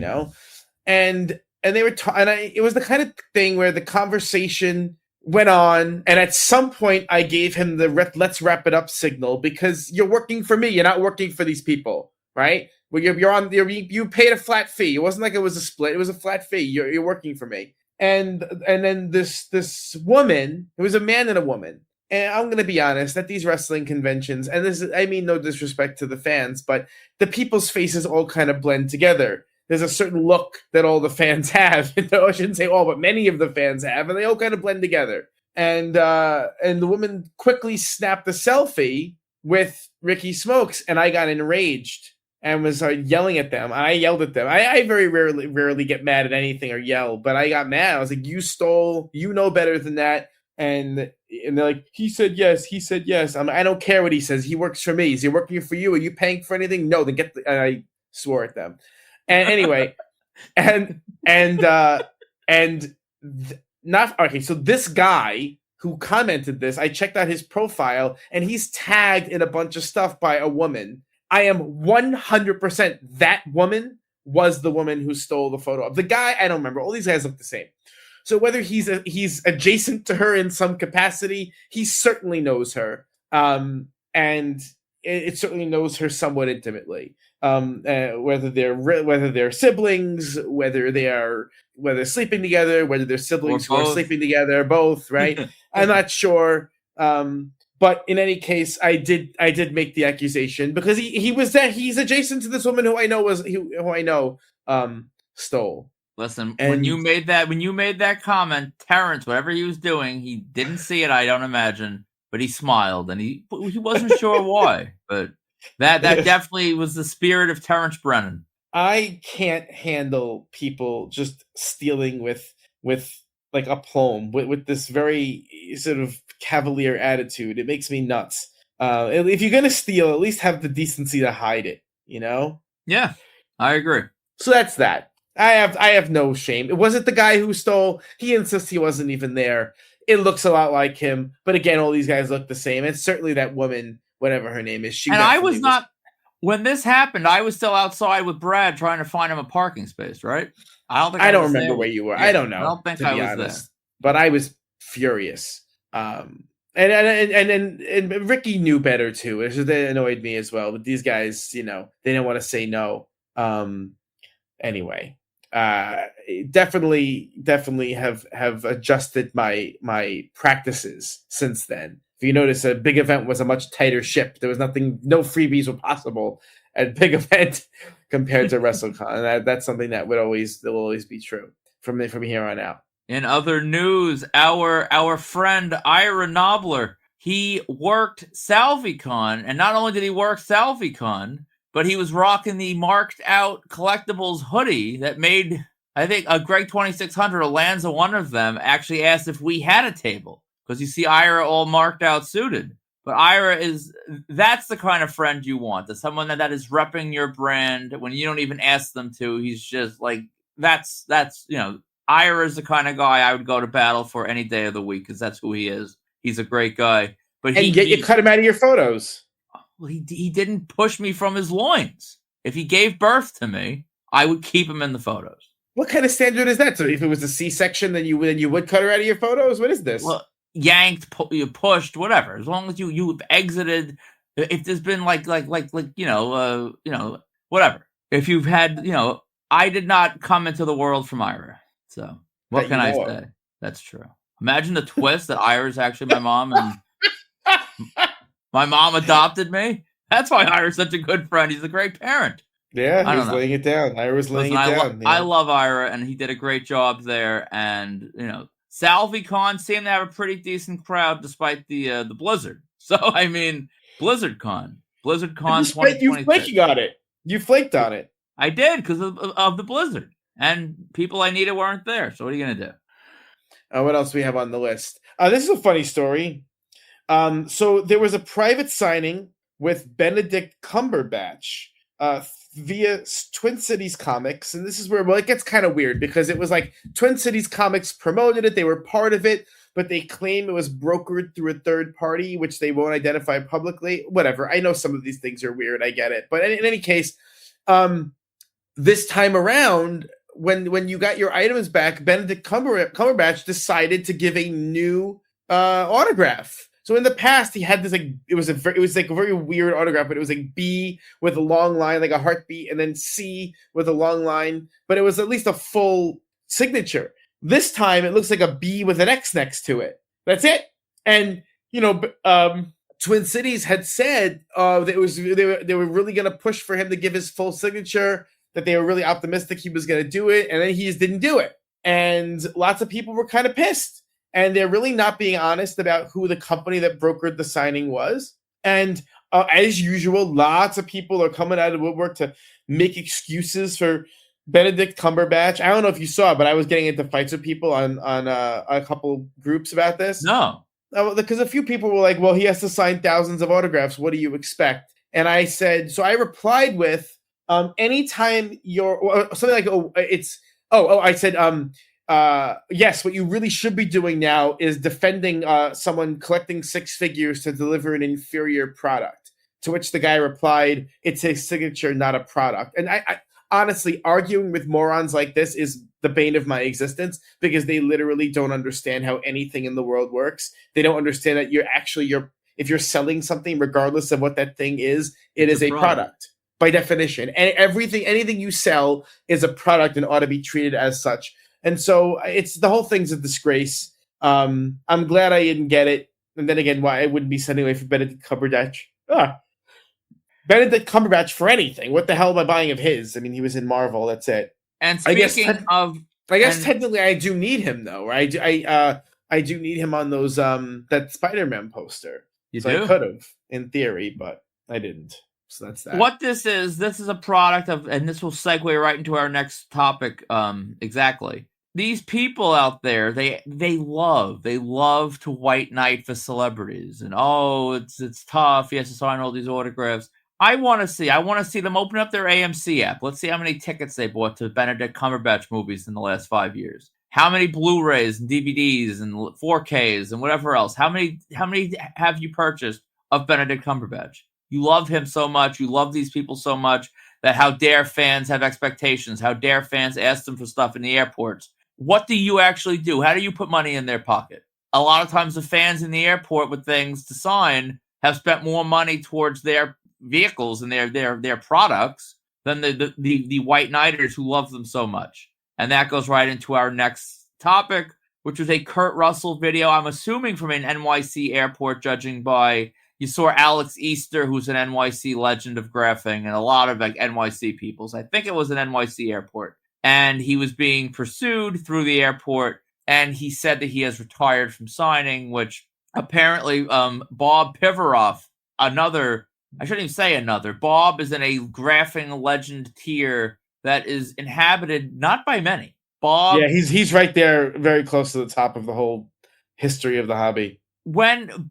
and they were it was the kind of thing where the conversation went on, and at some point I gave him the let's wrap it up signal, because you're working for me, you're not working for these people, right? Well, you paid a flat fee. It wasn't like it was a split, it was a flat fee. You're working for me. And then this woman, it was a man and a woman. And I'm going to be honest, at these wrestling conventions, and I mean no disrespect to the fans, but the people's faces all kind of blend together. There's a certain look that all the fans have. I shouldn't say all, but many of the fans have, and they all kind of blend together. And the woman quickly snapped a selfie with Ricky Smokes, and I got enraged and was yelling at them. I yelled at them. I very rarely get mad at anything or yell, but I got mad. I was like, "You stole. You know better than that." And they're like, he said yes. I don't care what he says. He works for me. Is he working for you? Are you paying for anything? No, then get and I swore at them. And anyway, not okay. So this guy who commented this, I checked out his profile, and he's tagged in a bunch of stuff by a woman. I am 100% that woman was the woman who stole the photo of the guy. I don't remember. All these guys look the same. So whether he's adjacent to her in some capacity, he certainly knows her, and it certainly knows her somewhat intimately. Whether they're siblings, whether they're sleeping together, whether they're siblings who are sleeping together, both, right? I'm not sure. But in any case, I did make the accusation because he's adjacent to this woman who I know stole. Listen, when you made that comment, Terrence, whatever he was doing, he didn't see it, I don't imagine, but he smiled, and he wasn't sure why, but that definitely was the spirit of Terrence Brennan. I can't handle people just stealing with like aplomb, with this very sort of cavalier attitude. It makes me nuts. If you're gonna steal, at least have the decency to hide it, Yeah, I agree. So that's that. I have no shame. It wasn't the guy who stole. He insists he wasn't even there. It looks a lot like him, but again, all these guys look the same. It's certainly that woman, whatever her name is. When this happened, I was still outside with Brad trying to find him a parking space, right? I don't remember where you were. Yeah, I don't know. I don't think I was honest, there. But I was furious. And Ricky knew better too. That annoyed me as well. But these guys, they didn't want to say no. Anyway. Definitely have adjusted my practices since then. If you notice, a big event was a much tighter ship. There was no freebies were possible at big event compared to WrestleCon. That's something that will always be true from here on out. In other news, our friend Ira Nobler, he worked SalviCon, and not only did he work SalviCon, but he was rocking the marked out collectibles hoodie that made, I think, a Greg 2600, Alanza, one of them, actually asked if we had a table. Because you see Ira all marked out suited. But Ira that's the kind of friend you want. That's someone that is repping your brand when you don't even ask them to. He's just like, that's Ira is the kind of guy I would go to battle for any day of the week because that's who he is. He's a great guy. But you cut him out of your photos. Well, he didn't push me from his loins. If he gave birth to me, I would keep him in the photos. What kind of standard is that? So if it was a C-section, then you would cut her out of your photos? What is this? Well, yanked, pushed, whatever. As long as you've exited, if there's been whatever. If you've had, I did not come into the world from Ira. So what can I say? That's true. Imagine the twist that Ira is actually my mom and my mom adopted me. That's why Ira's such a good friend. He's a great parent. Yeah, he was laying it down. Ira was laying it down. I love Ira, and he did a great job there. And SalviCon seemed to have a pretty decent crowd despite the blizzard. So I mean, BlizzardCon 2026. You flaking on it. You flaked on it. I did because of the blizzard, and people I needed weren't there. So what are you gonna do? What else do we have on the list? This is a funny story. So there was a private signing with Benedict Cumberbatch via Twin Cities Comics, and this is where it gets kind of weird because it was like Twin Cities Comics promoted it, they were part of it, but they claim it was brokered through a third party, which they won't identify publicly. Whatever. I know some of these things are weird. I get it. But in any case, this time around, when you got your items back, Benedict Cumberbatch decided to give a new autograph. So in the past, he had this it was like a very weird autograph, but it was like B with a long line, like a heartbeat, and then C with a long line, but it was at least a full signature. This time, it looks like a B with an X next to it. That's it. And Twin Cities had said that they were really going to push for him to give his full signature. That they were really optimistic he was going to do it, and then he just didn't do it. And lots of people were kind of pissed. And they're really not being honest about who the company that brokered the signing was. And as usual, lots of people are coming out of the woodwork to make excuses for Benedict Cumberbatch. I don't know if you saw, but I was getting into fights with people on a couple groups about this. No. Because a few people were like, well, he has to sign thousands of autographs. What do you expect? And I said, so I replied with, anytime you're something like, I said, yes, what you really should be doing now is defending someone collecting six figures to deliver an inferior product. To which the guy replied, it's a signature, not a product. And I honestly, arguing with morons like this is the bane of my existence because they literally don't understand how anything in the world works. They don't understand that if you're selling something, regardless of what that thing is, it is a product by definition. And anything you sell is a product and ought to be treated as such. And so the whole thing's a disgrace. I'm glad I didn't get it. And then again, why I wouldn't be sending away for Benedict Cumberbatch. Benedict Cumberbatch for anything. What the hell am I buying of his? I mean, he was in Marvel. That's it. And speaking I guess technically I do need him though. Right? I do need him on those that Spider-Man poster. You so do? I could have in theory, but I didn't. So that's that. What this is a product of, and this will segue right into our next topic. Exactly. These people out there, they love to white knight for celebrities, and it's tough. He has to sign all these autographs. I want to see them open up their AMC app. Let's see how many tickets they bought to Benedict Cumberbatch movies in the last 5 years. How many Blu-rays and DVDs and 4Ks and whatever else? How many have you purchased of Benedict Cumberbatch? You love him so much. You love these people so much that how dare fans have expectations? How dare fans ask them for stuff in the airports? What do you actually do? How do you put money in their pocket? A lot of times the fans in the airport with things to sign have spent more money towards their vehicles and their products than the white knighters who love them so much. And that goes right into our next topic, which was a Kurt Russell video, I'm assuming from an NYC airport, judging by... You saw Alex Easter, who's an NYC legend of graphing, and a lot of NYC peoples. I think it was an NYC airport. And he was being pursued through the airport, and he said that he has retired from signing, which apparently Bob Pivaroff, Bob is in a graphing legend tier that is inhabited not by many. Bob... Yeah, he's right there, very close to the top of the whole history of the hobby. When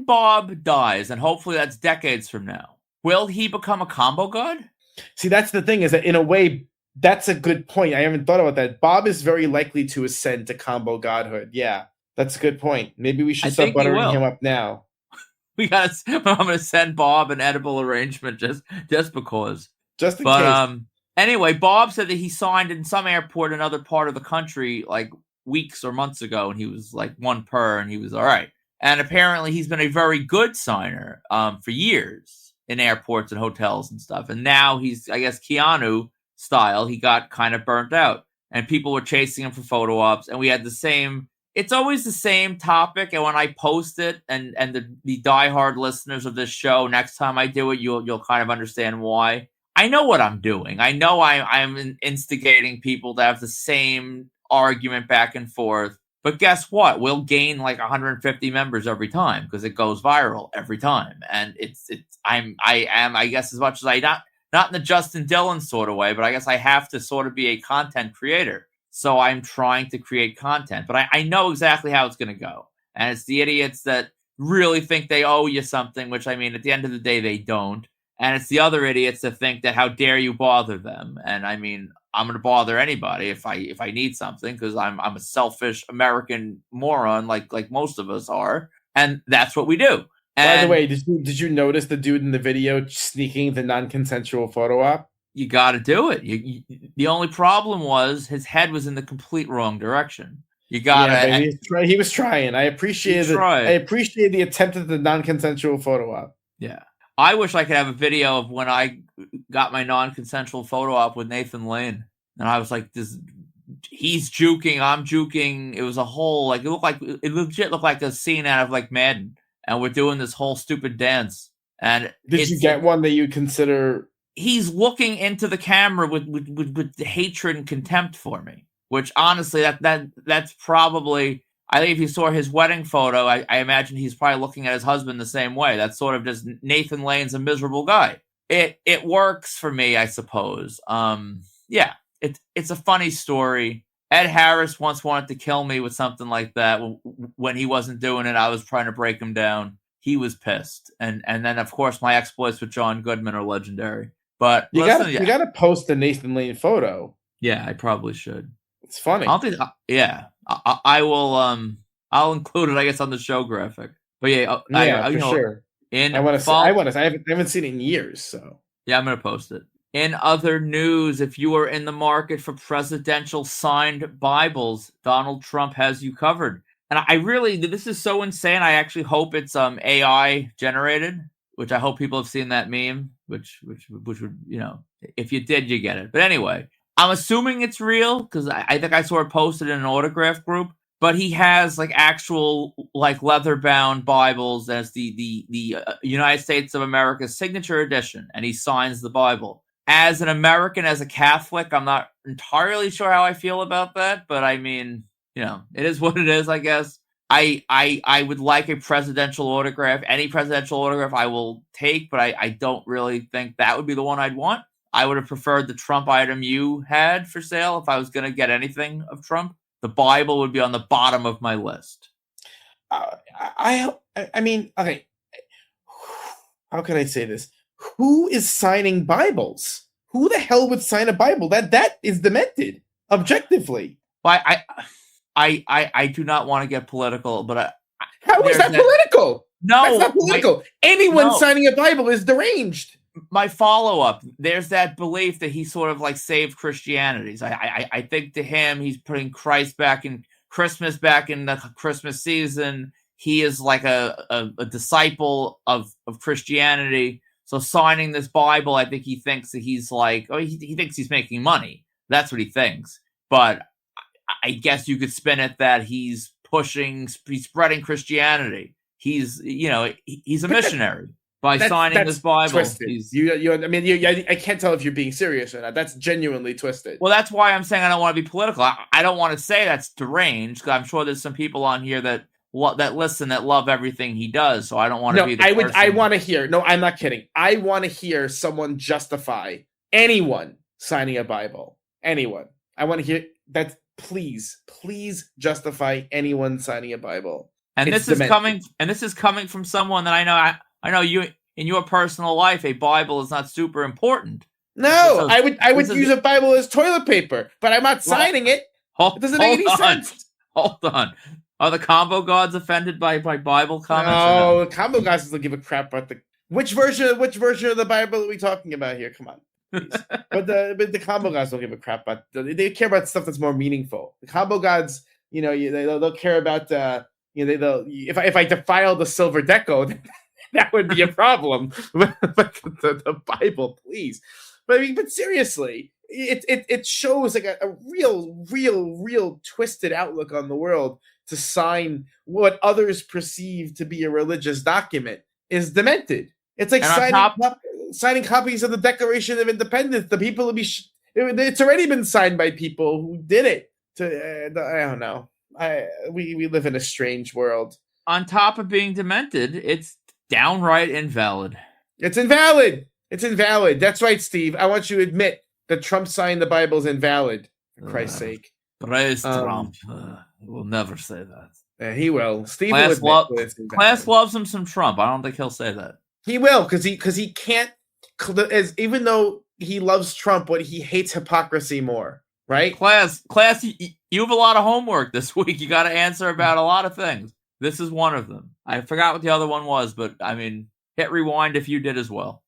Bob dies, and hopefully that's decades from now, will he become a combo god? See, that's the thing, is that in a way, that's a good point. I haven't thought about that. Bob is very likely to ascend to combo godhood. Yeah, that's a good point. Maybe we should start buttering him up now. I'm going to send Bob an edible arrangement just because. Just in case. Anyway, Bob said that he signed in some airport in another part of the country weeks or months ago, and he was one per, and he was all right. And apparently he's been a very good signer for years in airports and hotels and stuff. And now he's, I guess, Keanu style. He got kind of burnt out. And people were chasing him for photo ops. And we had it's always the same topic. And when I post it, and the diehard listeners of this show, next time I do it, you'll kind of understand why. I know what I'm doing. I know I'm instigating people to have the same argument back and forth. But guess what? We'll gain 150 members every time because it goes viral every time. And I guess, as much as not in the Justin Dhillon sort of way, but I guess I have to sort of be a content creator. So I'm trying to create content, but I know exactly how it's going to go. And it's the idiots that really think they owe you something, which, I mean, at the end of the day, they don't. And it's the other idiots that think that how dare you bother them. And I mean, I'm going to bother anybody if I need something, because I'm a selfish American moron like most of us are, and that's what we do. And by the way, did you notice the dude in the video sneaking the non-consensual photo op? You got to do it. The only problem was his head was in the complete wrong direction. You got to. He was trying. I appreciate it. I appreciate the attempt at the non-consensual photo op. Yeah. I wish I could have a video of when I got my non-consensual photo op with Nathan Lane, and I was like, he's juking, I'm juking. It was a whole, like, it legit looked like a scene out of like Madden, and we're doing this whole stupid dance. And did you get one that you consider? He's looking into the camera with hatred and contempt for me, which honestly, that's probably. I think if you saw his wedding photo, I imagine he's probably looking at his husband the same way. That's sort of just Nathan Lane's a miserable guy. It works for me, I suppose. Yeah, it's a funny story. Ed Harris once wanted to kill me with something like that. When he wasn't doing it, I was trying to break him down. He was pissed. And then, of course, my exploits with John Goodman are legendary. But you gotta post the Nathan Lane photo. Yeah, I probably should. It's funny. I don't think. Yeah, I will. I'll include it, I guess, on the show graphic. But yeah, for sure. I want to. I haven't seen it in years, so yeah, I'm gonna post it. In other news, if you are in the market for presidential signed Bibles, Donald Trump has you covered. And I really, this is so insane. I actually hope it's AI generated, which I hope people have seen that meme. Which would, if you did, you get it. But anyway. I'm assuming it's real because I think I saw it posted in an autograph group. But he has like actual like leather bound Bibles as the United States of America's signature edition, and he signs the Bible. As an American, as a Catholic, I'm not entirely sure how I feel about that. But I mean, it is what it is, I guess. I would like a presidential autograph. Any presidential autograph I will take, but I don't really think that would be the one I'd want. I would have preferred the Trump item you had for sale if I was going to get anything of Trump. The Bible would be on the bottom of my list. I mean, okay. How can I say this? Who is signing Bibles? Who the hell would sign a Bible? That is demented, objectively. Well, I do not want to get political, but how is that political? No, that's not political. Anyone signing a Bible is deranged. My follow-up, there's that belief that he sort of like saved Christianity. I think to him, he's putting Christ back in Christmas, back in the Christmas season. He is like a disciple of Christianity. So signing this Bible, I think he thinks that he's like, he thinks he's making money. That's what he thinks. But I guess you could spin it that he's spreading Christianity. He's a missionary. By signing this Bible, twisted. I can't tell if you're being serious or not. That's genuinely twisted. Well, that's why I'm saying I don't want to be political. I don't want to say that's deranged, because I'm sure there's some people on here that listen, that love everything he does. So I don't want to be. I want to hear. No, I'm not kidding. I want to hear someone justify anyone signing a Bible. Anyone. I want to hear that. Please justify anyone signing a Bible. And this is coming from someone that I know. I know you in your personal life, a Bible is not super important. No, I would use a Bible as toilet paper, but I'm not signing it. It doesn't make any sense. Hold on. Are the combo gods offended by Bible comments? No, the combo gods doesn't give a crap about which version of the Bible are we talking about here? Come on. but the combo gods don't give a crap about. They care about stuff that's more meaningful. The combo gods, they'll care about. If I defile the silver deco. That would be a problem. But the Bible, please. But seriously, it shows like a real twisted outlook on the world to sign what others perceive to be a religious document is demented. It's like signing copies of the Declaration of Independence. The people will be. It's already been signed by people who did it. I don't know. We live in a strange world. On top of being demented, it's downright invalid. It's invalid. That's right, Steve. I want you to admit that Trump signing the Bible is invalid. For Christ's sake. Praise Trump. We'll never say that. Yeah, he will. Steve Class loves him some Trump. I don't think he'll say that. He will, because he can't even though he loves Trump, what he hates hypocrisy more, right? Class, you have a lot of homework this week. You got to answer about a lot of things. This is one of them. I forgot what the other one was, but I mean, hit rewind if you did as well.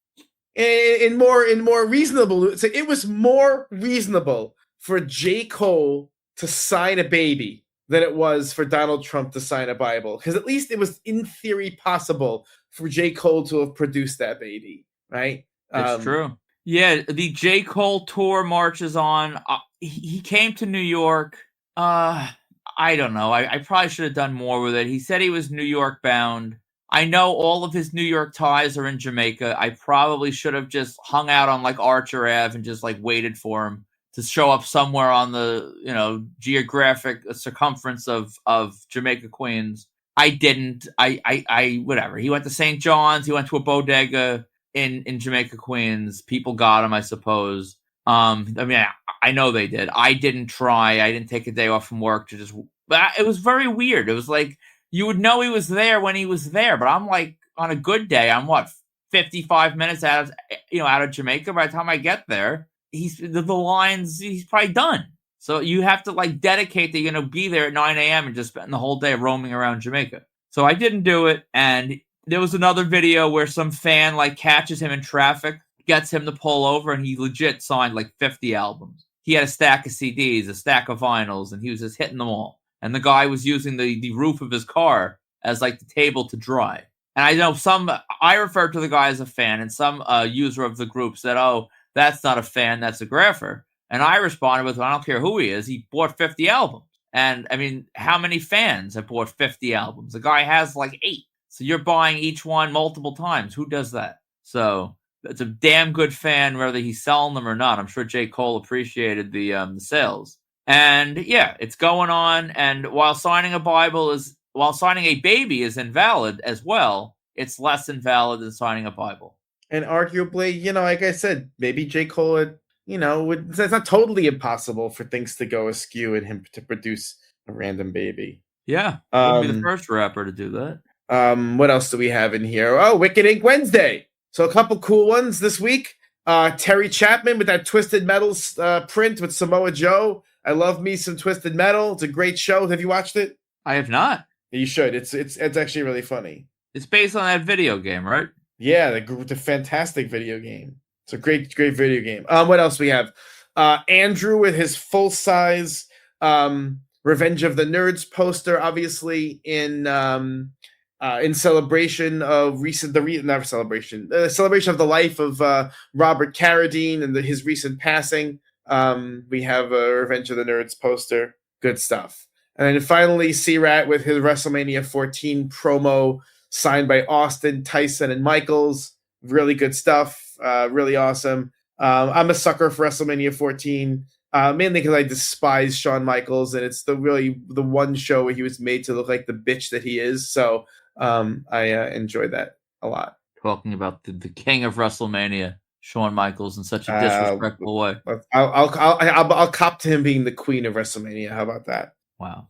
In more reasonable, so it was more reasonable for J. Cole to sign a baby than it was for Donald Trump to sign a Bible, because at least it was in theory possible for J. Cole to have produced that baby, right? It's true. Yeah, the J. Cole tour marches on. He came to New York. I don't know. I probably should have done more with it. He said he was New York bound. I know all of his New York ties are in Jamaica. I probably should have just hung out on like Archer Ave and just like waited for him to show up somewhere on the geographic circumference of Jamaica, Queens. I didn't. I whatever. He went to St. John's. He went to a bodega in Jamaica, Queens. People got him, I suppose. I mean, I know they did. I didn't try. I didn't take a day off from work to just. It was very weird. It was like you would know he was there when he was there, but I'm like on a good day, I'm 55 minutes out of Jamaica. By the time I get there, he's probably done. So you have to like dedicate that you're going to be there at 9 a.m. and just spend the whole day roaming around Jamaica. So I didn't do it. And there was another video where some fan like catches him in traffic, gets him to pull over, and he legit signed like 50 albums. He had a stack of CDs, a stack of vinyls, and he was just hitting them all. And the guy was using the roof of his car as like the table to dry. And I know I referred to the guy as a fan, and some user of the group said, "Oh, that's not a fan, that's a grapher." And I responded with, "I don't care who he is. He bought 50 albums." And I mean, how many fans have bought 50 albums? The guy has like 8. So you're buying each one multiple times. Who does that? So it's a damn good fan, whether he's selling them or not. I'm sure J. Cole appreciated the sales. And yeah, it's going on. And while signing a baby is invalid as well, it's less invalid than signing a Bible. And arguably, like I said, maybe J. Cole it's not totally impossible for things to go askew and him to produce a random baby. Yeah, wouldn't be the first rapper to do that. What else do we have in here? Oh, Wicked Ink Wednesday. So a couple cool ones this week. Terry Chapman with that Twisted Metal print with Samoa Joe. I love me some Twisted Metal. It's a great show. Have you watched it? I have not. You should. It's actually really funny. It's based on that video game, right? Yeah, the fantastic video game. It's a great video game. What else we have? Andrew with his full-size Revenge of the Nerds poster, obviously in celebration of celebration of the life of Robert Carradine and his recent passing. We have a Revenge of the Nerds poster. Good stuff. And then finally, C-Rat with his WrestleMania 14 promo signed by Austin, Tyson, and Michaels. Really good stuff. Really awesome. I'm a sucker for WrestleMania 14, mainly because I despise Shawn Michaels, and it's the one show where he was made to look like the bitch that he is. So I enjoyed that a lot. Talking about the king of WrestleMania, Shawn Michaels, in such a disrespectful way. I'll cop to him being the queen of WrestleMania. How about that? Wow.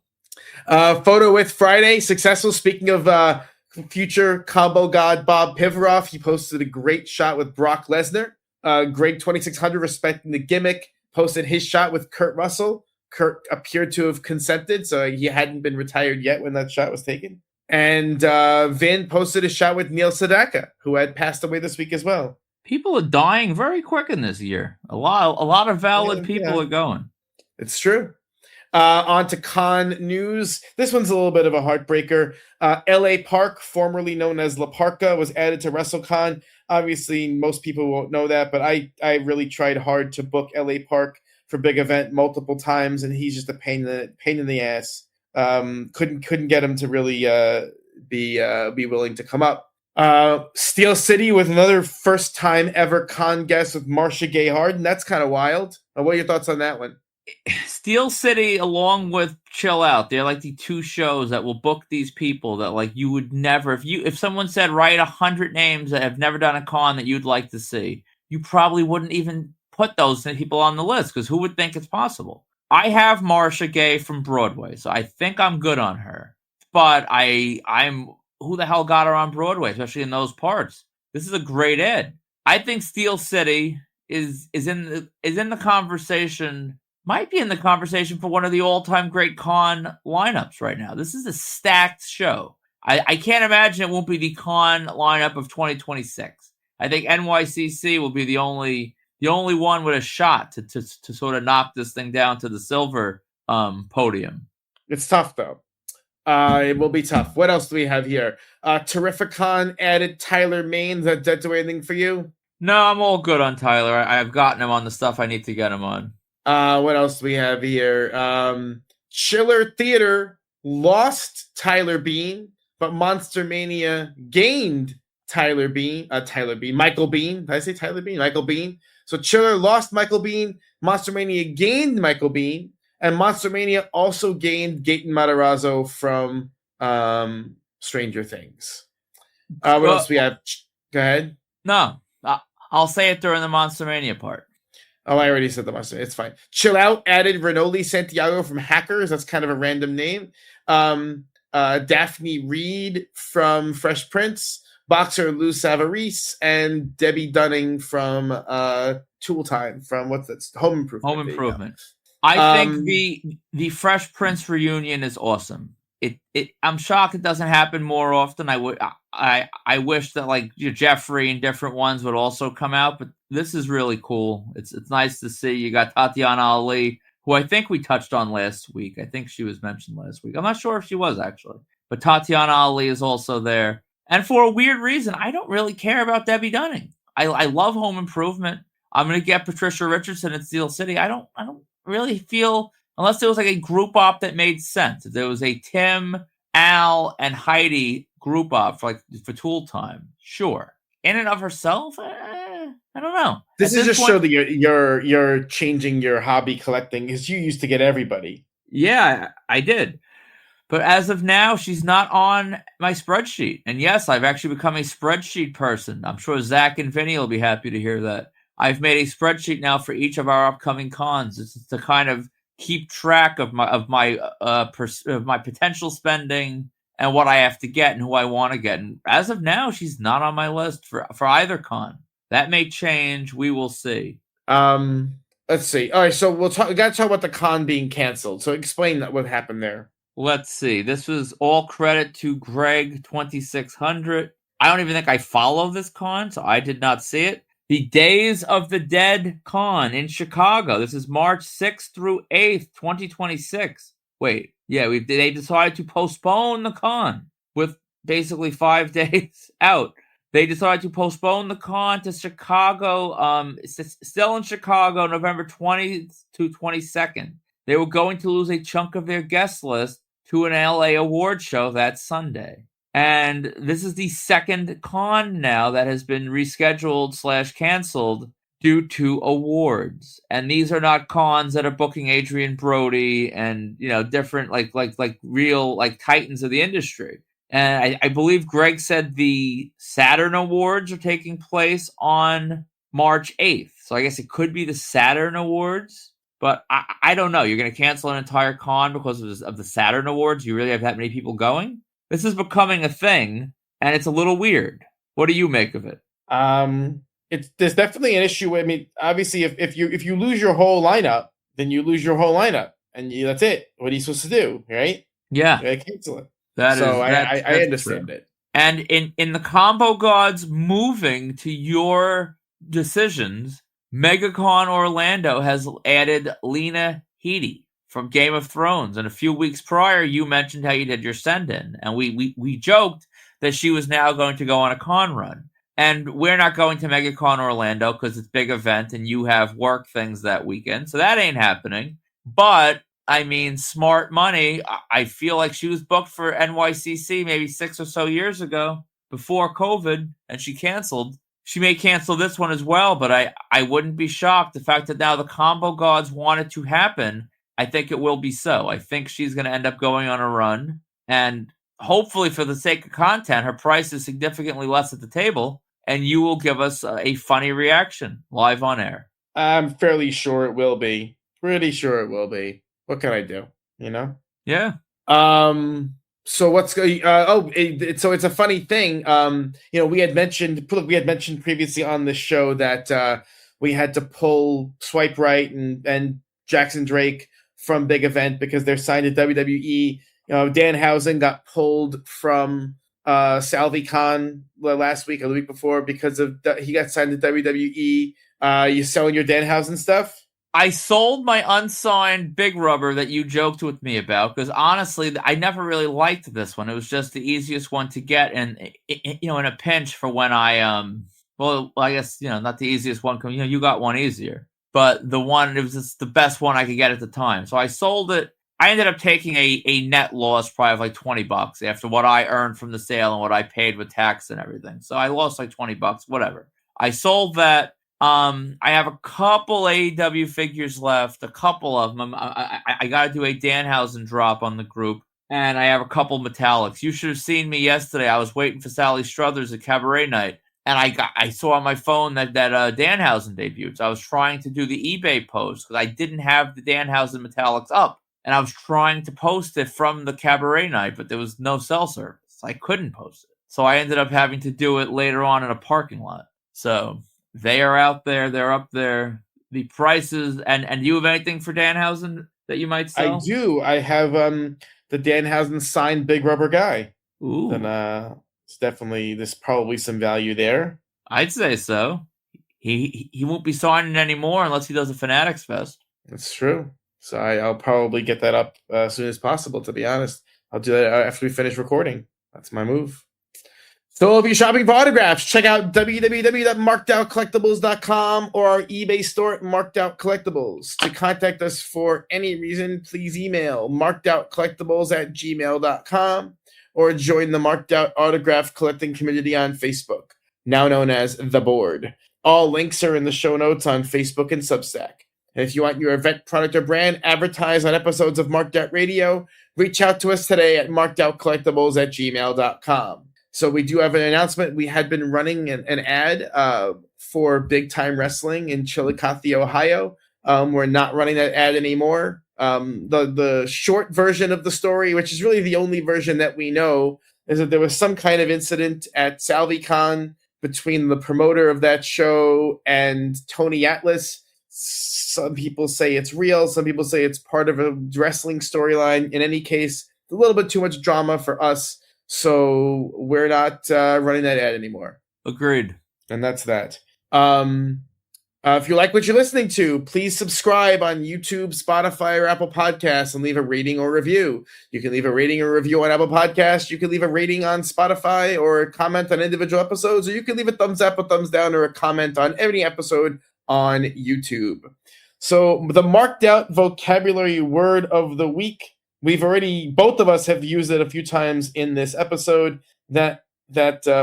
Photo with Friday, successful. Speaking of future combo god Bob Pivaroff, he posted a great shot with Brock Lesnar. Greg 2600, respecting the gimmick, posted his shot with Kurt Russell. Kurt appeared to have consented, so he hadn't been retired yet when that shot was taken. And Vin posted a shot with Neil Sedaka, who had passed away this week as well. People are dying very quick in this year. A lot of valid people are going. It's true. On to con news. This one's a little bit of a heartbreaker. LA Park, formerly known as La Parka, was added to WrestleCon. Obviously, most people won't know that, but I really tried hard to book LA Park for big event multiple times, and he's just a pain in the ass. Couldn't get him to really be willing to come up. Steel City with another first time ever con guest with Marcia Gay Harden. That's kind of wild. What are your thoughts on that one? Steel City, along with Chill Out, they're like the two shows that will book these people that like you would never, if someone said write 100 names that have never done a con that you'd like to see, you probably wouldn't even put those people on the list, because who would think it's possible? I have Marcia Gay from Broadway, so I think I'm good on her. But I'm who the hell got her on Broadway, especially in those parts? This is a great ad. I think Steel City is in the conversation. Might be in the conversation for one of the all-time great con lineups right now. This is a stacked show. I can't imagine it won't be the con lineup of 2026. I think NYCC will be the only one with a shot to sort of knock this thing down to the silver podium. It's tough though. It will be tough. What else do we have here? Terrificon added Tyler Maines. Does that do anything for you? No, I'm all good on Tyler. I've gotten him on the stuff I need to get him on. What else do we have here? Chiller Theater lost Tyler Bean, but Monster Mania gained Michael Bean. Did I say Tyler Bean? Michael Bean. So Chiller lost Michael Bean. Monster Mania gained Michael Bean. And Monster Mania also gained Gaten Matarazzo from Stranger Things. What else we have? Go ahead. No, I'll say it during the Monster Mania part. Oh, I already said the Monster. It's fine. Chill Out added Renoli Santiago from Hackers. That's kind of a random name. Daphne Reed from Fresh Prince. Boxer Lou Savarese and Debbie Dunning from Tool Time from what's that? Home Improvement. Home Improvement. I think the Fresh Prince reunion is awesome. I'm shocked it doesn't happen more often. I wish that like Jeffrey and different ones would also come out, but this is really cool. It's nice to see. You got Tatiana Ali, who I think we touched on last week. I think she was mentioned last week. I'm not sure if she was actually, but Tatiana Ali is also there. And for a weird reason, I don't really care about Debbie Dunning. I love Home Improvement. I'm going to get Patricia Richardson at Steel City. I don't really feel, unless there was like a group op that made sense. If there was a Tim, Al, and Heidi group op for Tool Time, sure. In and of herself, I don't know. This is just show that you're changing your hobby collecting because you used to get everybody. Yeah, I did. But as of now, she's not on my spreadsheet. And yes, I've actually become a spreadsheet person. I'm sure Zach and Vinny will be happy to hear that. I've made a spreadsheet now for each of our upcoming cons. It's to kind of keep track of my potential spending and what I have to get and who I want to get. And as of now, she's not on my list for either con. That may change. We will see. Let's see. All right, so we got to talk about the con being canceled. So explain what happened there. Let's see. This was all credit to Greg 2600. I don't even think I follow this con, so I did not see it. The Days of the Dead con in Chicago. This is March 6th through 8th, 2026. Wait, yeah, they decided to postpone the con with basically 5 days out. They decided to postpone the con to Chicago, still in Chicago, November 20th to 22nd. They were going to lose a chunk of their guest list to an LA award show that Sunday. And this is the second con now that has been rescheduled / canceled due to awards. And these are not cons that are booking Adrian Brody and, different like real titans of the industry. And I believe Greg said the Saturn Awards are taking place on March 8th. So I guess it could be the Saturn Awards. But I don't know. You're going to cancel an entire con because of the Saturn Awards? You really have that many people going? This is becoming a thing, and it's a little weird. What do you make of it? There's definitely an issue. I mean, obviously, if you lose your whole lineup, then you lose your whole lineup, and that's it. What are you supposed to do, right? Yeah, you cancel it. I understand it. And in the combo gods moving to your decisions, MegaCon Orlando has added Lena Headey from Game of Thrones. And a few weeks prior, you mentioned how you did your send-in. And we joked that she was now going to go on a con run. And we're not going to MegaCon Orlando because it's a big event and you have work things that weekend. So that ain't happening. But, I mean, smart money. I feel like she was booked for NYCC maybe 6 or so years ago before COVID, and she canceled. She may cancel this one as well, but I wouldn't be shocked. The fact that now the combo gods want it to happen, I think it will be so. I think she's going to end up going on a run. And hopefully for the sake of content, her price is significantly less at the table. And you will give us a funny reaction live on air. I'm fairly sure it will be. Pretty sure it will be. What can I do? Yeah. So what's going? So it's a funny thing. We had mentioned previously on the show that we had to pull Swipe Right and Jackson Drake from Big Event because they're signed to WWE. Danhausen got pulled from Salvi Khan last week or the week before because he got signed to WWE. You selling your Danhausen stuff? I sold my unsigned Big Rubber that you joked with me about because honestly, I never really liked this one. It was just the easiest one to get, and in a pinch for when I guess not the easiest one. You got one easier, but it was just the best one I could get at the time. So I sold it. I ended up taking a net loss probably of like $20 after what I earned from the sale and what I paid with tax and everything. So I lost like $20, whatever. I sold that. I have a couple AEW figures left, a couple of them. I got to do a Danhausen drop on the group, and I have a couple metallics. You should have seen me yesterday. I was waiting for Sally Struthers at Cabaret Night, and I saw on my phone that Danhausen debuted. So I was trying to do the eBay post because I didn't have the Danhausen metallics up, and I was trying to post it from the Cabaret Night, but there was no cell service. I couldn't post it, so I ended up having to do it later on in a parking lot. So they are out there. They're up there. The prices, and do you have anything for Danhausen that you might sell? I do. I have the Danhausen signed Big Rubber guy. Ooh. Then there's probably some value there. I'd say so. He won't be signing anymore unless he does a Fanatics Fest. That's true. So I'll probably get that up as soon as possible, to be honest. I'll do that after we finish recording. That's my move. So if you're shopping for autographs, check out www.markedoutcollectibles.com or our eBay store at Marked Out Collectibles. To contact us for any reason, please email markedoutcollectibles@gmail.com or join the Marked Out Autograph Collecting Community on Facebook, now known as The Board. All links are in the show notes on Facebook and Substack. And if you want your event, product, or brand advertised on episodes of Marked Out Radio, reach out to us today at markedoutcollectibles@gmail.com. So we do have an announcement. We had been running an ad for Big Time Wrestling in Chillicothe, Ohio. We're not running that ad anymore. The short version of the story, which is really the only version that we know, is that there was some kind of incident at SalviCon between the promoter of that show and Tony Atlas. Some people say it's real. Some people say it's part of a wrestling storyline. In any case, a little bit too much drama for us. So we're not running that ad anymore. Agreed. And that's that. If you like what you're listening to, please subscribe on YouTube, Spotify, or Apple Podcasts and leave a rating or review. You can leave a rating or review on Apple Podcasts. You can leave a rating on Spotify or a comment on individual episodes, or you can leave a thumbs up, a thumbs down, or a comment on any episode on YouTube. So the Marked Out vocabulary word of the week. Both of us have used it a few times in this episode. That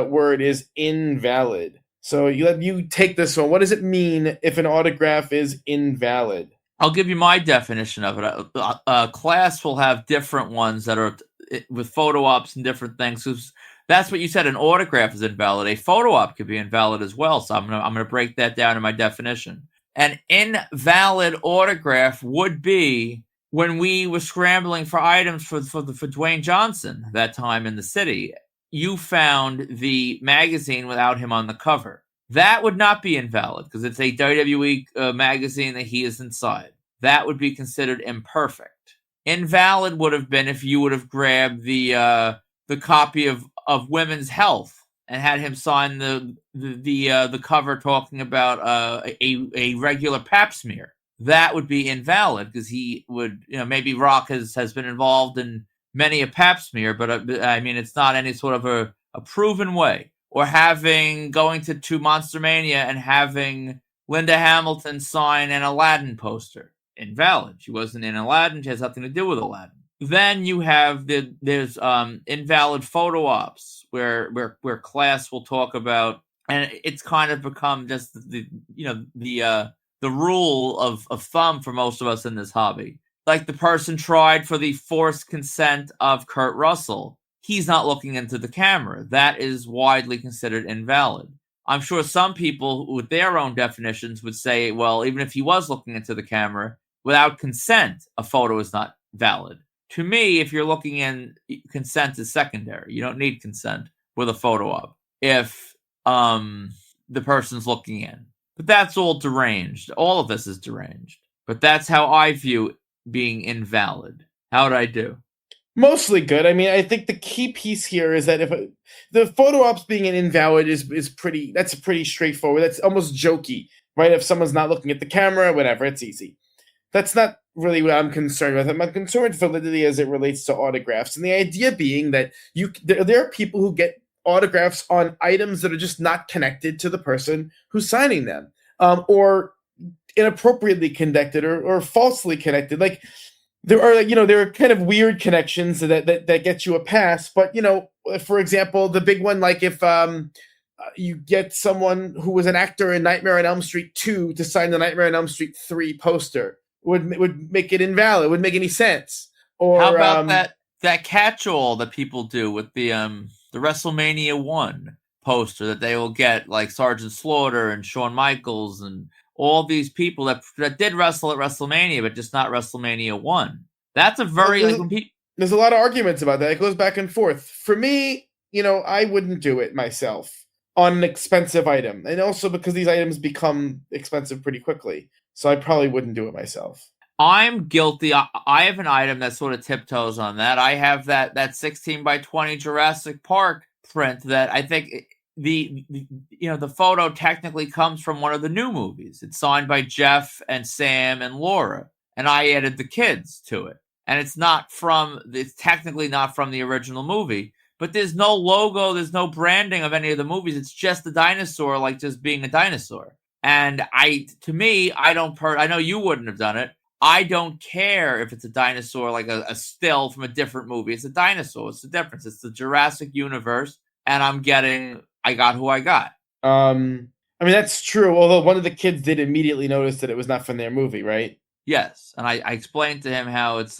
word is invalid. So you take this one. What does it mean if an autograph is invalid? I'll give you my definition of it. Class will have different ones that are with photo ops and different things. That's what you said. An autograph is invalid. A photo op could be invalid as well. So I'm gonna break that down in my definition. An invalid autograph would be when we were scrambling for items for Dwayne Johnson that time in the city. You found the magazine without him on the cover. That would not be invalid because it's a WWE magazine that he is inside. That would be considered imperfect. Invalid would have been if you would have grabbed the copy of Women's Health and had him sign the cover talking about a regular pap smear. That would be invalid because he would, maybe Rock has been involved in many a pap smear, but I mean, it's not any sort of a proven way. Or going to Monster Mania and having Linda Hamilton sign an Aladdin poster. Invalid. She wasn't in Aladdin. She has nothing to do with Aladdin. Then you have there's invalid photo ops where class will talk about, and it's kind of become just the rule of thumb for most of us in this hobby. Like the person tried for the forced consent of Kurt Russell. He's not looking into the camera. That is widely considered invalid. I'm sure some people with their own definitions would say, well, even if he was looking into the camera, without consent, a photo is not valid. To me, if you're looking in, consent is secondary. You don't need consent with a photo op if the person's looking in. But that's all deranged. All of this is deranged. But that's how I view being invalid. How'd I do? Mostly good. I mean, I think the key piece here is that if the photo ops being an invalid is pretty, that's pretty straightforward. That's almost jokey, right? If someone's not looking at the camera, whatever, it's easy. That's not really what I'm concerned with. I'm concerned with validity as it relates to autographs, and the idea being that there are people who get autographs on items that are just not connected to the person who's signing them, or inappropriately connected or falsely connected. Like there are kind of weird connections that get you a pass. But for example, the big one, like if you get someone who was an actor in Nightmare on Elm Street 2 to sign the Nightmare on Elm Street 3 poster, would make it invalid. Wouldn't make any sense. Or how about that catch-all that people do with the WrestleMania 1 poster that they will get, like Sergeant Slaughter and Shawn Michaels and all these people that did wrestle at WrestleMania, but just not WrestleMania 1. That's a very there's a lot of arguments about that. It goes back and forth. For me, I wouldn't do it myself on an expensive item, and also because these items become expensive pretty quickly. So I probably wouldn't do it myself. I'm guilty. I have an item that sort of tiptoes on that. I have that 16 by 20 Jurassic Park print that I think the photo technically comes from one of the new movies. It's signed by Jeff and Sam and Laura, and I added the kids to it. And it's technically not from the original movie, but there's no logo, there's no branding of any of the movies. It's just the dinosaur, like just being a dinosaur. And I know you wouldn't have done it. I don't care if it's a dinosaur, like a still from a different movie. It's a dinosaur. It's the difference. It's the Jurassic universe, and I got who I got. I mean, that's true. Although one of the kids did immediately notice that it was not from their movie, right? Yes, and I explained to him how it's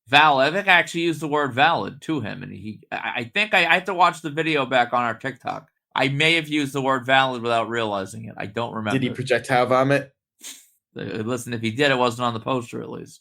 valid. I think I actually used the word valid to him, and I think I have to watch the video back on our TikTok. I may have used the word valid without realizing it. I don't remember. Did he projectile vomit? Listen, if he did, it wasn't on the poster, at least.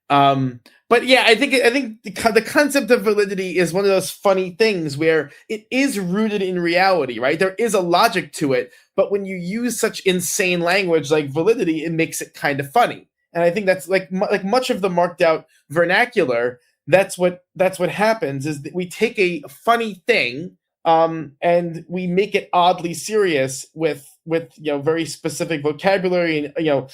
But yeah, I think the concept of validity is one of those funny things where it is rooted in reality, right? There is a logic to it, but when you use such insane language like validity, it makes it kind of funny. And I think that's like much of the marked out vernacular. That's what happens is that we take a funny thing, and we make it oddly serious with very specific vocabulary and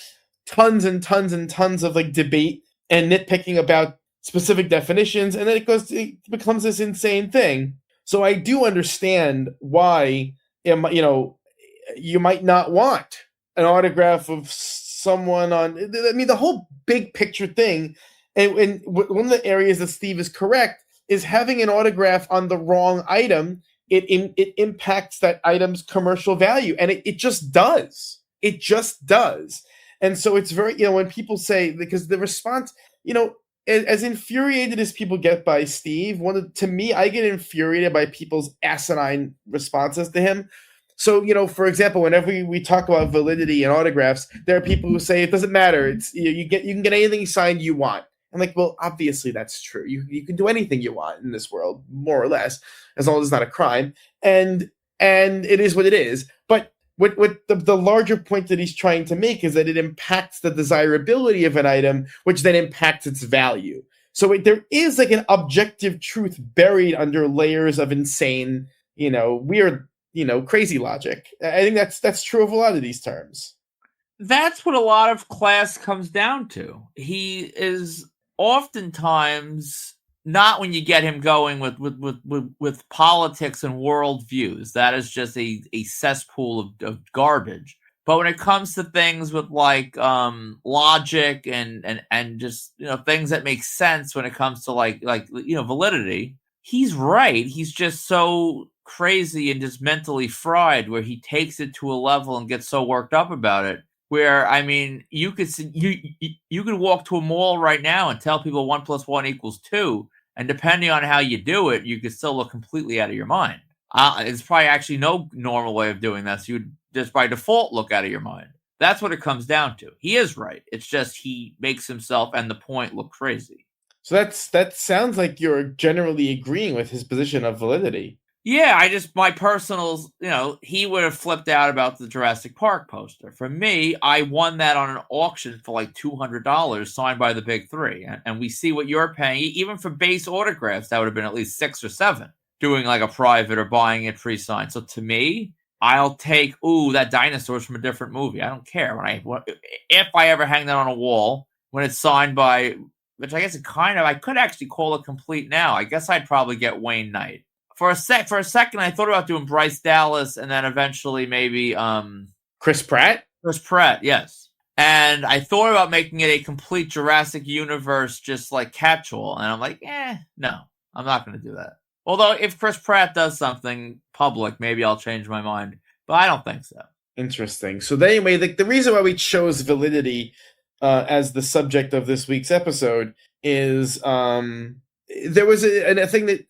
tons and tons and tons of like debate and nitpicking about specific definitions, and then it becomes this insane thing. So I do understand why you might not want an autograph of someone on. I mean, the whole big picture thing, and one of the areas that Steve is correct is having an autograph on the wrong item. It impacts that item's commercial value, and it just does. It just does. And so it's very, when people say, because the response, as infuriated as people get by Steve, to me, I get infuriated by people's asinine responses to him. So, for example, whenever we talk about validity and autographs, there are people who say it doesn't matter. It's you can get anything signed you want. I'm like, well, obviously that's true. You can do anything you want in this world, more or less, as long as it's not a crime. And it is what it is. But what the larger point that he's trying to make is that it impacts the desirability of an item, which then impacts its value. So there is like an objective truth buried under layers of insane, weird, crazy logic. I think that's true of a lot of these terms. That's what a lot of class comes down to. He is oftentimes not, when you get him going with politics and worldviews. That is just a cesspool of garbage. But when it comes to things with like logic and just things that make sense when it comes to like validity, he's right. He's just so crazy and just mentally fried where he takes it to a level and gets so worked up about it. Where, I mean, you could walk to a mall right now and tell people 1 + 1 = 2, and depending on how you do it, you could still look completely out of your mind. It's probably actually no normal way of doing this. You would just by default look out of your mind. That's what it comes down to. He is right. It's just he makes himself and the point look crazy. So that sounds like you're generally agreeing with his position of validity. Yeah, my personal, he would have flipped out about the Jurassic Park poster. For me, I won that on an auction for like $200 signed by the big three. And we see what you're paying. Even for base autographs, that would have been at least 6 or 7 doing like a private or buying it pre-signed. So to me, I'll take, that dinosaur's from a different movie. I don't care. If I ever hang that on a wall when it's signed by, which I guess I could actually call it complete now. I guess I'd probably get Wayne Knight. For a second, I thought about doing Bryce Dallas and then eventually maybe Chris Pratt? Chris Pratt, yes. And I thought about making it a complete Jurassic Universe, just like catch-all. And I'm like, no, I'm not going to do that. Although if Chris Pratt does something public, maybe I'll change my mind. But I don't think so. Interesting. So anyway, the reason why we chose validity as the subject of this week's episode is there was a thing that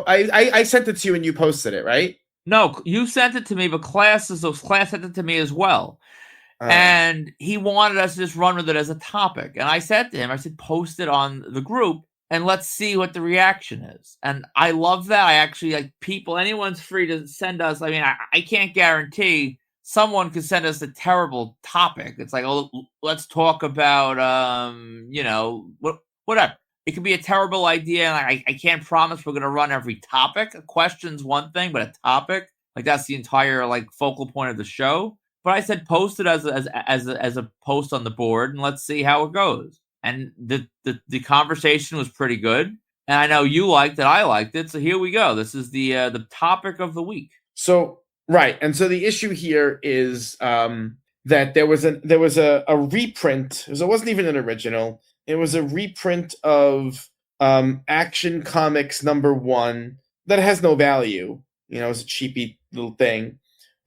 I sent it to you and you posted it, right? No, you sent it to me, but class sent it to me as well. And he wanted us to just run with it as a topic. And I said to him, post it on the group and let's see what the reaction is. And I love that. I actually anyone's free to send us. I mean, I can't guarantee someone could send us a terrible topic. It's like, let's talk about, whatever. It could be a terrible idea, and I can't promise we're going to run every topic. A question's one thing, but a topic, that's the entire focal point of the show. But I said post it as a post on the board, and let's see how it goes. And the conversation was pretty good, and I know you liked it, I liked it, so here we go. This is the topic of the week. So right, and so the issue here is that there was a reprint. So it wasn't even an original. It was a reprint of Action Comics #1 that has no value. It's a cheapy little thing.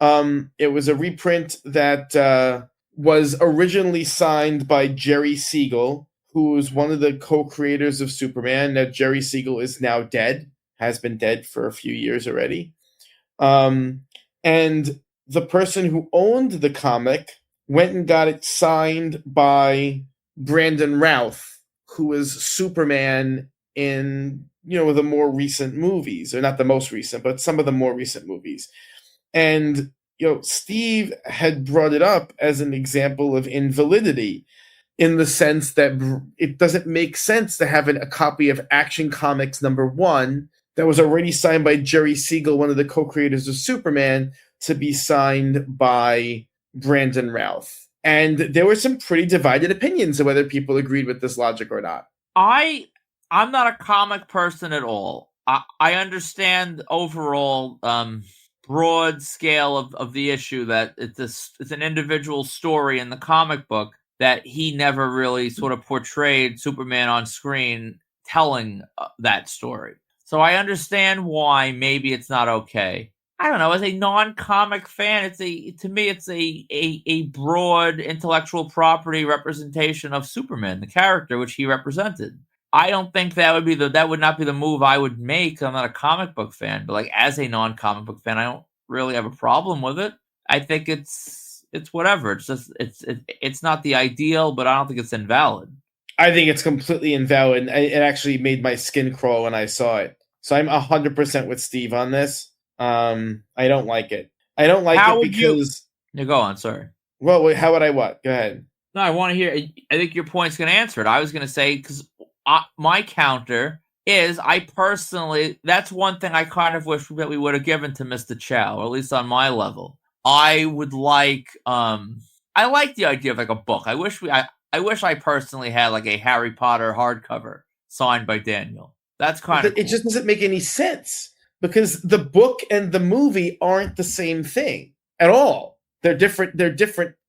It was a reprint that was originally signed by Jerry Siegel, who was one of the co-creators of Superman. Now, Jerry Siegel is now dead, has been dead for a few years already. And the person who owned the comic went and got it signed by Brandon Routh, who was Superman in, the more recent movies, or not the most recent, but some of the more recent movies. And, Steve had brought it up as an example of invalidity in the sense that it doesn't make sense to have a copy of Action Comics #1 that was already signed by Jerry Siegel, one of the co-creators of Superman, to be signed by Brandon Routh. And there were some pretty divided opinions of whether people agreed with this logic or not. I'm not a comic person at all. I understand overall broad scale of the issue that it's an individual story in the comic book that he never really sort of portrayed Superman on screen telling that story. So I understand why maybe it's not okay. I don't know. As a non-comic fan, to me it's a broad intellectual property representation of Superman, the character which he represented. I don't think that would not be the move I would make. I'm not a comic book fan, but as a non-comic book fan, I don't really have a problem with it. I think it's whatever. It's just it's not the ideal, but I don't think it's invalid. I think it's completely invalid. It actually made my skin crawl when I saw it. So I'm 100% with Steve on this. I don't like it. I don't like it because... You go on, sorry. Well, wait, how would I what? Go ahead. No, I want to hear... I think your point's going to answer it. I was going to say, because my counter is, I personally... That's one thing I kind of wish that we would have given to Mr. Chow, or at least on my level. I would like... I like the idea of a book. I wish I personally had a Harry Potter hardcover signed by Daniel. That's kind of cool. It just doesn't make any sense. Because the book and the movie aren't the same thing at all. They're different. The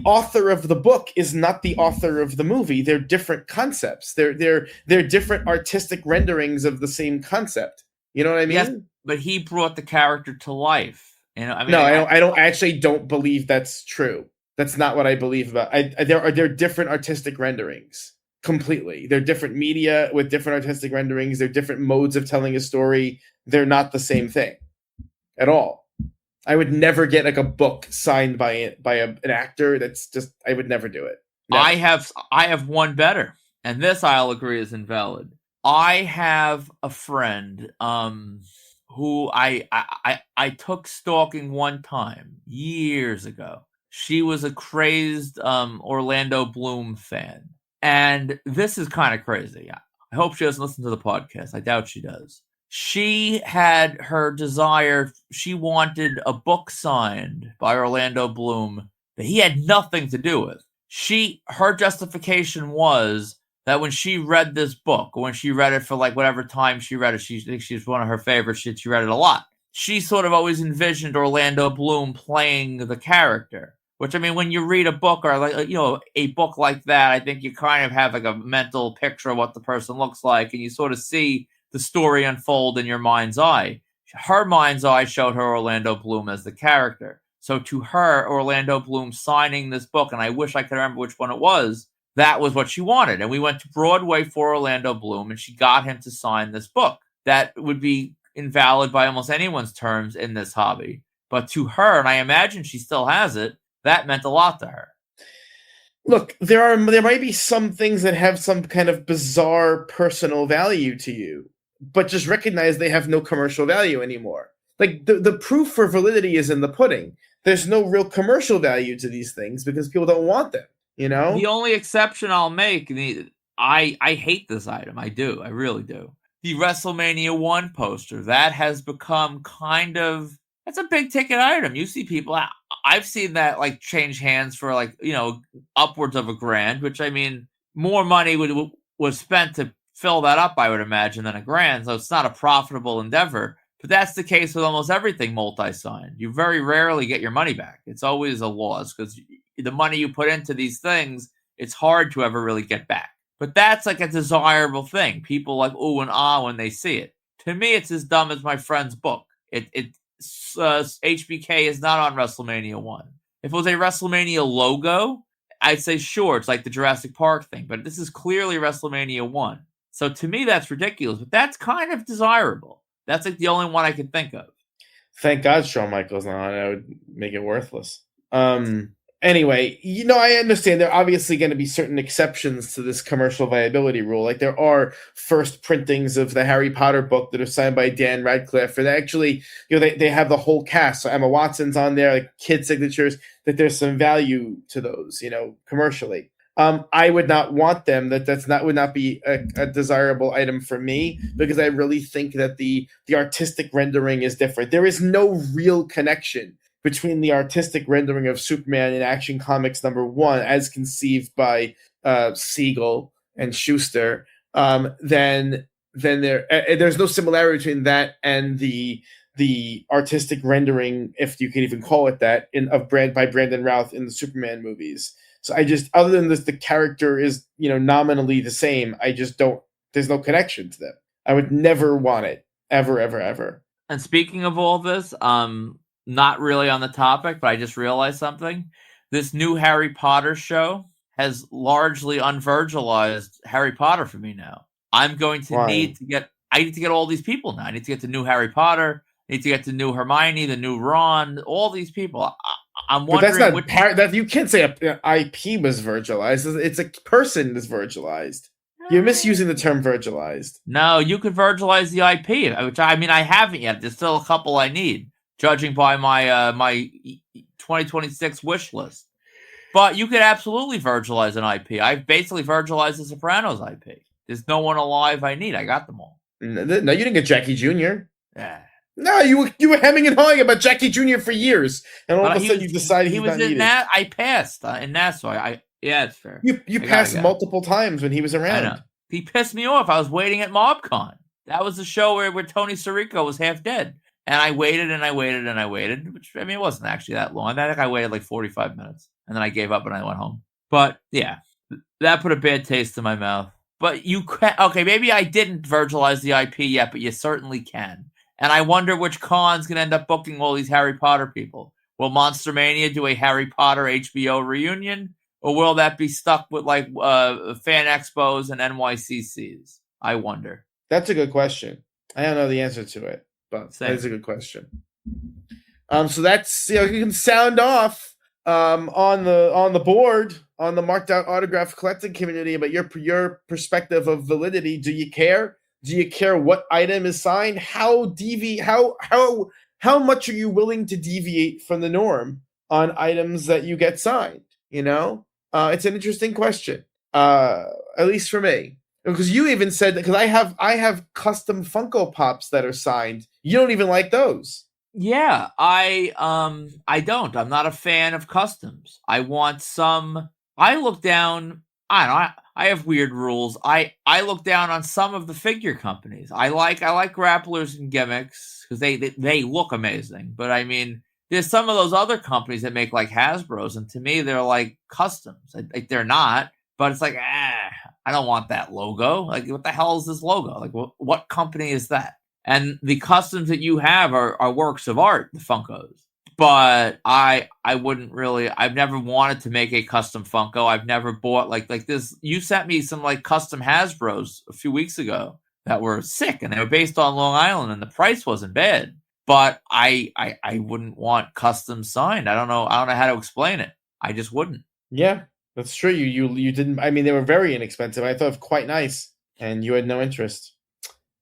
author of the book is not the author of the movie. They're different concepts. They're different artistic renderings of the same concept. You know what I mean? Yes, but he brought the character to life. I don't believe that's true. That's not what I believe about. They're different artistic renderings. Completely. They're different media with different artistic renderings. They're different modes of telling a story. They're not the same thing at all. I would never get a book signed by an actor. That's just, I would never do it. Never. I have one better. and this I'll agree is invalid. I have a friend who I took stalking one time years ago. She was a crazed Orlando Bloom fan. And this is kind of crazy. I hope she doesn't listen to the podcast. I doubt she does. She had her desire. She wanted a book signed by Orlando Bloom that he had nothing to do with. Her justification was that when she read this book, when she read it for like whatever time she read it, she thinks she's one of her favorites. She read it a lot. She sort of always envisioned Orlando Bloom playing the character. Which, I mean, when you read a book or like, a book like that, I think you kind of have like a mental picture of what the person looks like, and you sort of see the story unfold in your mind's eye. Her mind's eye showed her Orlando Bloom as the character. So to her, Orlando Bloom signing this book, and I wish I could remember which one it was, that was what she wanted. And we went to Broadway for Orlando Bloom, and she got him to sign this book. That would be invalid by almost anyone's terms in this hobby. But to her, and I imagine she still has it, that meant a lot to her. Look, there might be some things that have some kind of bizarre personal value to you, but just recognize they have no commercial value anymore. Like, the proof for validity is in the pudding. There's no real commercial value to these things because people don't want them, The only exception I'll make, I hate this item. I do. I really do. The WrestleMania 1 poster, that has become kind of... That's a big ticket item. You see people... I've seen that like change hands for like, upwards of $1,000, which I mean, more money was spent to fill that up, I would imagine, than $1,000. So it's not a profitable endeavor. But that's the case with almost everything multi-signed. You very rarely get your money back. It's always a loss because the money you put into these things, it's hard to ever really get back. But that's like a desirable thing. People like ooh and ah when they see it. To me, it's as dumb as my friend's book. HBK is not on WrestleMania 1. If it was a WrestleMania logo, I'd say sure, it's like the Jurassic Park thing, but this is clearly WrestleMania 1. So to me, that's ridiculous, but that's kind of desirable. That's like the only one I can think of. Thank God Shawn Michaels not on it. I would make it worthless. Anyway, I understand there are obviously going to be certain exceptions to this commercial viability rule. Like there are first printings of the Harry Potter book that are signed by Dan Radcliffe, and actually, they have the whole cast. So Emma Watson's on there, like kid signatures. That there's some value to those, commercially. I would not want them. Would not be a desirable item for me because I really think that the artistic rendering is different. There is no real connection between the artistic rendering of Superman in Action Comics #1 as conceived by Siegel and Schuster, then there's no similarity between that and the artistic rendering, if you can even call it that, by Brandon Routh in the Superman movies. So I just, other than this, the character is nominally the same. I just don't. There's no connection to them. I would never want it ever, ever, ever. And speaking of all this, not really on the topic, but I just realized something. This new Harry Potter show has largely unvirgilized Harry Potter for me now. I'm going to need to get all these people now. I need to get the new Harry Potter. I need to get the new Hermione, the new Ron, all these people. I'm wondering. But that's not you can't say an IP was virgilized. It's a person that's virgilized. You're misusing the term virgilized. No, you could virgilize the IP, which I haven't yet. There's still a couple I need, judging by my 2026 wish list. But you could absolutely virgilize an IP. I've basically virgilized the Sopranos IP. There's no one alive I need. I got them all. No, you didn't get Jackie Jr. Yeah. No, you were hemming and hawing about Jackie Jr. for years, and all of a sudden you decided he was not needed. I passed in Nassau. Yeah, it's fair. You passed multiple times when he was around. I know. He pissed me off. I was waiting at MobCon. That was the show where Tony Sirico was half dead, and I waited and I waited and I waited. Which it wasn't actually that long. I think I waited like 45 minutes, and then I gave up and I went home. But yeah, that put a bad taste in my mouth. But you can maybe I didn't virgilize the IP yet, but you certainly can. And I wonder which con's going to end up booking all these Harry Potter people. Will Monster Mania do a Harry Potter HBO reunion? Or will that be stuck with like fan expos and NYCCs? I wonder. That's a good question. I don't know the answer to it, but that's a good question. So that's you can sound off on the board on the marked out autograph collecting community about your perspective of validity. Do you care? Do you care what item is signed? How much are you willing to deviate from the norm on items that you get signed? It's an interesting question. At least for me, because you even said that, because I have custom Funko Pops that are signed. You don't even like those. Yeah, I don't. I'm not a fan of customs. I want some. I look down. I don't know. I have weird rules. I look down on some of the figure companies. I like grapplers and gimmicks because they look amazing. But I mean, there's some of those other companies that make like Hasbro's, and to me, they're like customs. Like they're not, but it's like, I don't want that logo. Like, what the hell is this logo? Like, what company is that? And the customs that you have are works of art, the Funkos. But I wouldn't really. I've never wanted to make a custom Funko. I've never bought like this. You sent me some like custom Hasbro's a few weeks ago that were sick, and they were based on Long Island, and the price wasn't bad. But I wouldn't want custom signed. I don't know how to explain it. I just wouldn't. Yeah, that's true. You didn't. I mean, they were very inexpensive. I thought quite nice, and you had no interest.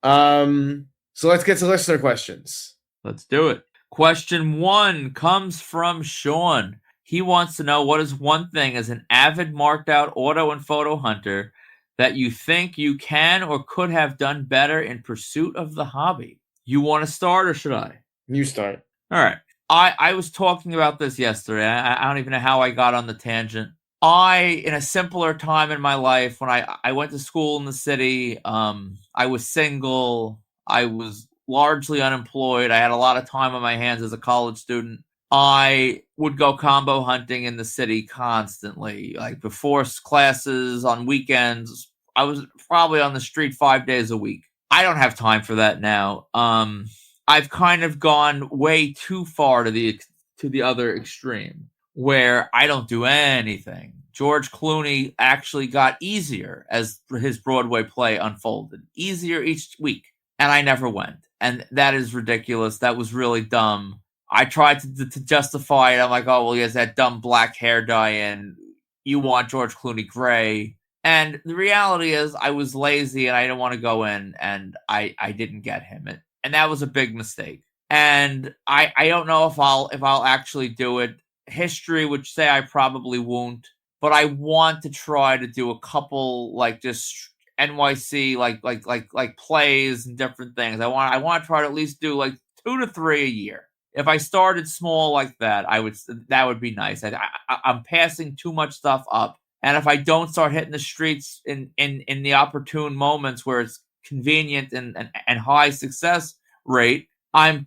So let's get to listener questions. Let's do it. Question 1 comes from Sean. He wants to know, what is one thing as an avid marked out auto and photo hunter that you think you can or could have done better in pursuit of the hobby? You want to start or should I? You start. All right. I was talking about this yesterday. I don't even know how I got on the tangent. In a simpler time in my life, when I went to school in the city, I was single. I was largely unemployed. I had a lot of time on my hands as a college student. I would go combo hunting in the city constantly, like before classes, on weekends. I was probably on the street 5 days a week. I don't have time for that now. I've kind of gone way too far to the other extreme, where I don't do anything. George Clooney actually got easier as his Broadway play unfolded. Easier each week. And I never went. And that is ridiculous. That was really dumb. I tried to justify it. I'm like, oh, well, he has that dumb black hair dye in. You want George Clooney gray. And the reality is I was lazy and I didn't want to go in, and I didn't get him. And that was a big mistake. And I don't know if I'll actually do it. History would say I probably won't. But I want to try to do a couple, like, just NYC like plays and different things. I want to try to at least do like 2 to 3 a year. If I started small like that, that would be nice. I'm passing too much stuff up, and if I don't start hitting the streets in the opportune moments where it's convenient and high success rate, I'm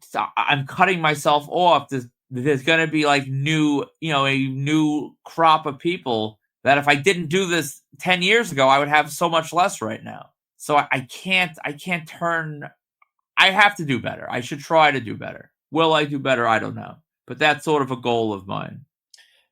cutting myself off. There's going to be like a new crop of people that if I didn't do this 10 years ago, I would have so much less right now. So I can't turn. I have to do better. I should try to do better. Will I do better? I don't know. But that's sort of a goal of mine.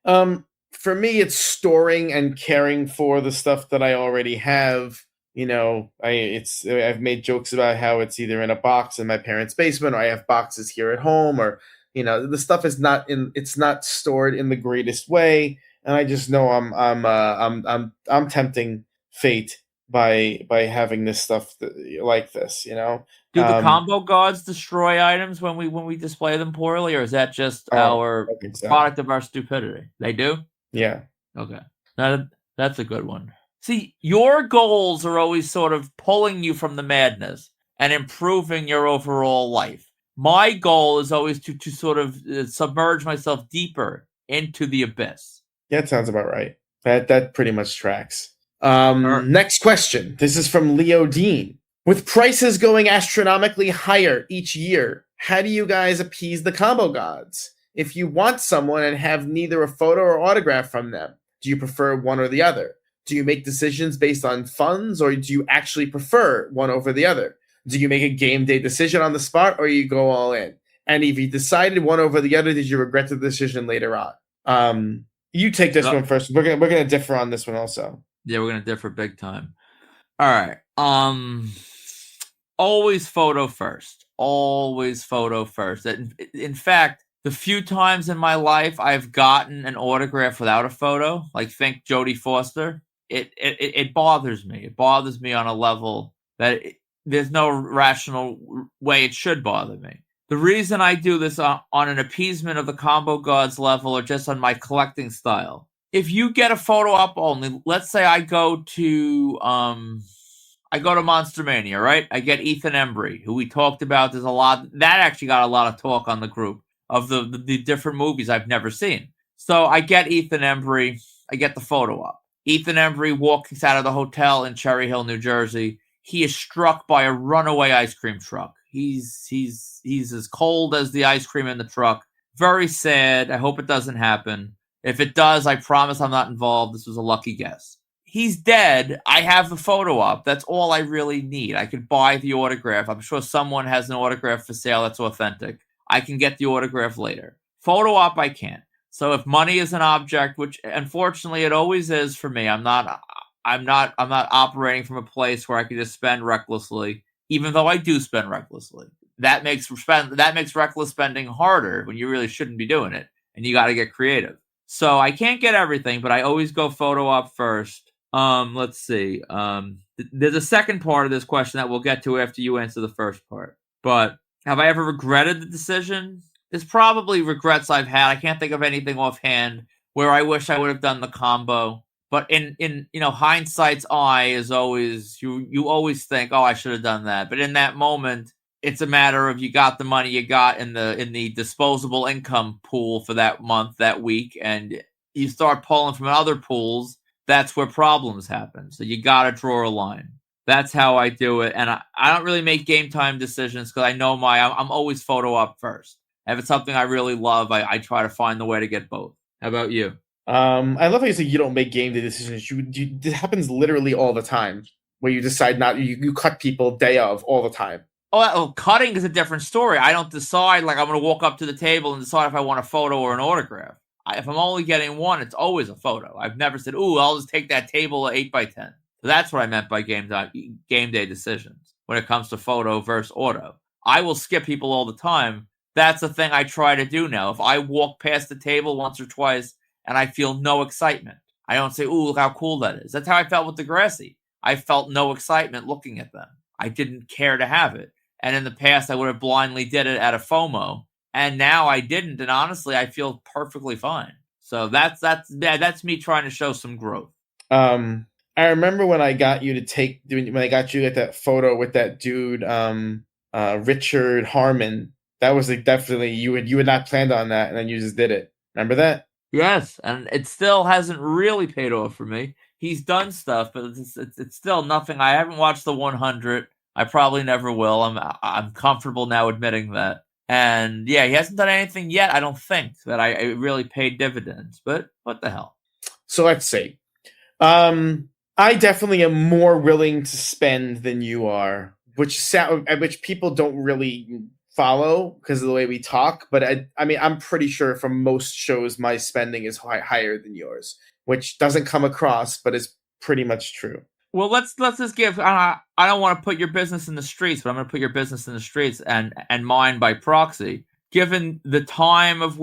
For me, it's storing and caring for the stuff that I already have. I've made jokes about how it's either in a box in my parents' basement, or I have boxes here at home, or the stuff is it's not stored in the greatest way. And I just know I'm tempting fate by having this stuff like this, Do the combo gods destroy items when we display them poorly, or is that just our product of our stupidity? They do? Yeah. Okay. That's a good one. See, your goals are always sort of pulling you from the madness and improving your overall life. My goal is always to sort of submerge myself deeper into the abyss. Yeah, that sounds about right. That pretty much tracks. Next question. This is from Leo Dean. With prices going astronomically higher each year, how do you guys appease the combo gods? If you want someone and have neither a photo or autograph from them, do you prefer one or the other? Do you make decisions based on funds, or do you actually prefer one over the other? Do you make a game day decision on the spot, or you go all in? And if you decided one over the other, did you regret the decision later on? You take this one first. We're gonna differ on this one also. Yeah, we're gonna differ big time. All right. Always photo first. Always photo first. In fact, The few times in my life I've gotten an autograph without a photo, like think Jodie Foster, it bothers me. It bothers me on a level that there's no rational way it should bother me. The reason I do this on an appeasement of the combo gods level or just on my collecting style. If you get a photo op only, let's say I go to Monster Mania, right? I get Ethan Embry, who we talked about. There's a lot that actually got a lot of talk on the group of the different movies I've never seen. So I get Ethan Embry, I get the photo op. Ethan Embry walks out of the hotel in Cherry Hill, New Jersey. He is struck by a runaway ice cream truck. He's as cold as the ice cream in the truck. Very sad. I hope it doesn't happen. If it does, I promise I'm not involved. This was a lucky guess. He's dead. I have the photo op. That's all I really need. I could buy the autograph. I'm sure someone has an autograph for sale that's authentic. I can get the autograph later. Photo op, I can't. So if money is an object, which unfortunately it always is for me, I'm not operating from a place where I can just spend recklessly, even though I do spend recklessly. That makes reckless spending harder when you really shouldn't be doing it, and you got to get creative. So I can't get everything, but I always go photo op first. Let's see. There's a second part of this question that we'll get to after you answer the first part. But have I ever regretted the decision? There's probably regrets I've had. I can't think of anything offhand where I wish I would have done the combo. But in hindsight's eye is always you always think, oh, I should have done that. But in that moment, it's a matter of you got the money you got in the disposable income pool for that month, that week, and you start pulling from other pools. That's where problems happen. So you got to draw a line. That's how I do it. And I don't really make game time decisions because I know I'm always photo op first. If it's something I really love, I try to find the way to get both. How about you? I love how you say you don't make game day decisions. It happens literally all the time where you decide you cut people day of all the time. Oh, cutting is a different story. I don't decide, like, I'm going to walk up to the table and decide if I want a photo or an autograph. If I'm only getting one, it's always a photo. I've never said, ooh, I'll just take that table at 8x10. So that's what I meant by game day decisions when it comes to photo versus auto. I will skip people all the time. That's the thing I try to do now. If I walk past the table once or twice and I feel no excitement, I don't say, ooh, look how cool that is. That's how I felt with Degrassi. I felt no excitement looking at them. I didn't care to have it. And in the past, I would have blindly did it out of FOMO. And now I didn't. And honestly, I feel perfectly fine. So that's me trying to show some growth. I remember when I got you to get that photo with that dude, Richard Harmon. That was definitely you had not planned on that, and then you just did it. Remember that? Yes, and it still hasn't really paid off for me. He's done stuff, but it's still nothing. I haven't watched the 100. I probably never will. I'm comfortable now admitting that. And yeah, he hasn't done anything yet, I don't think, that I really paid dividends. But what the hell? So let's see. I definitely am more willing to spend than you are, which people don't really follow because of the way we talk. But I mean, I'm pretty sure for most shows, my spending is higher than yours, which doesn't come across, but is pretty much true. Well, let's just give. I don't want to put your business in the streets, but I'm going to put your business in the streets and mine by proxy. Given the time of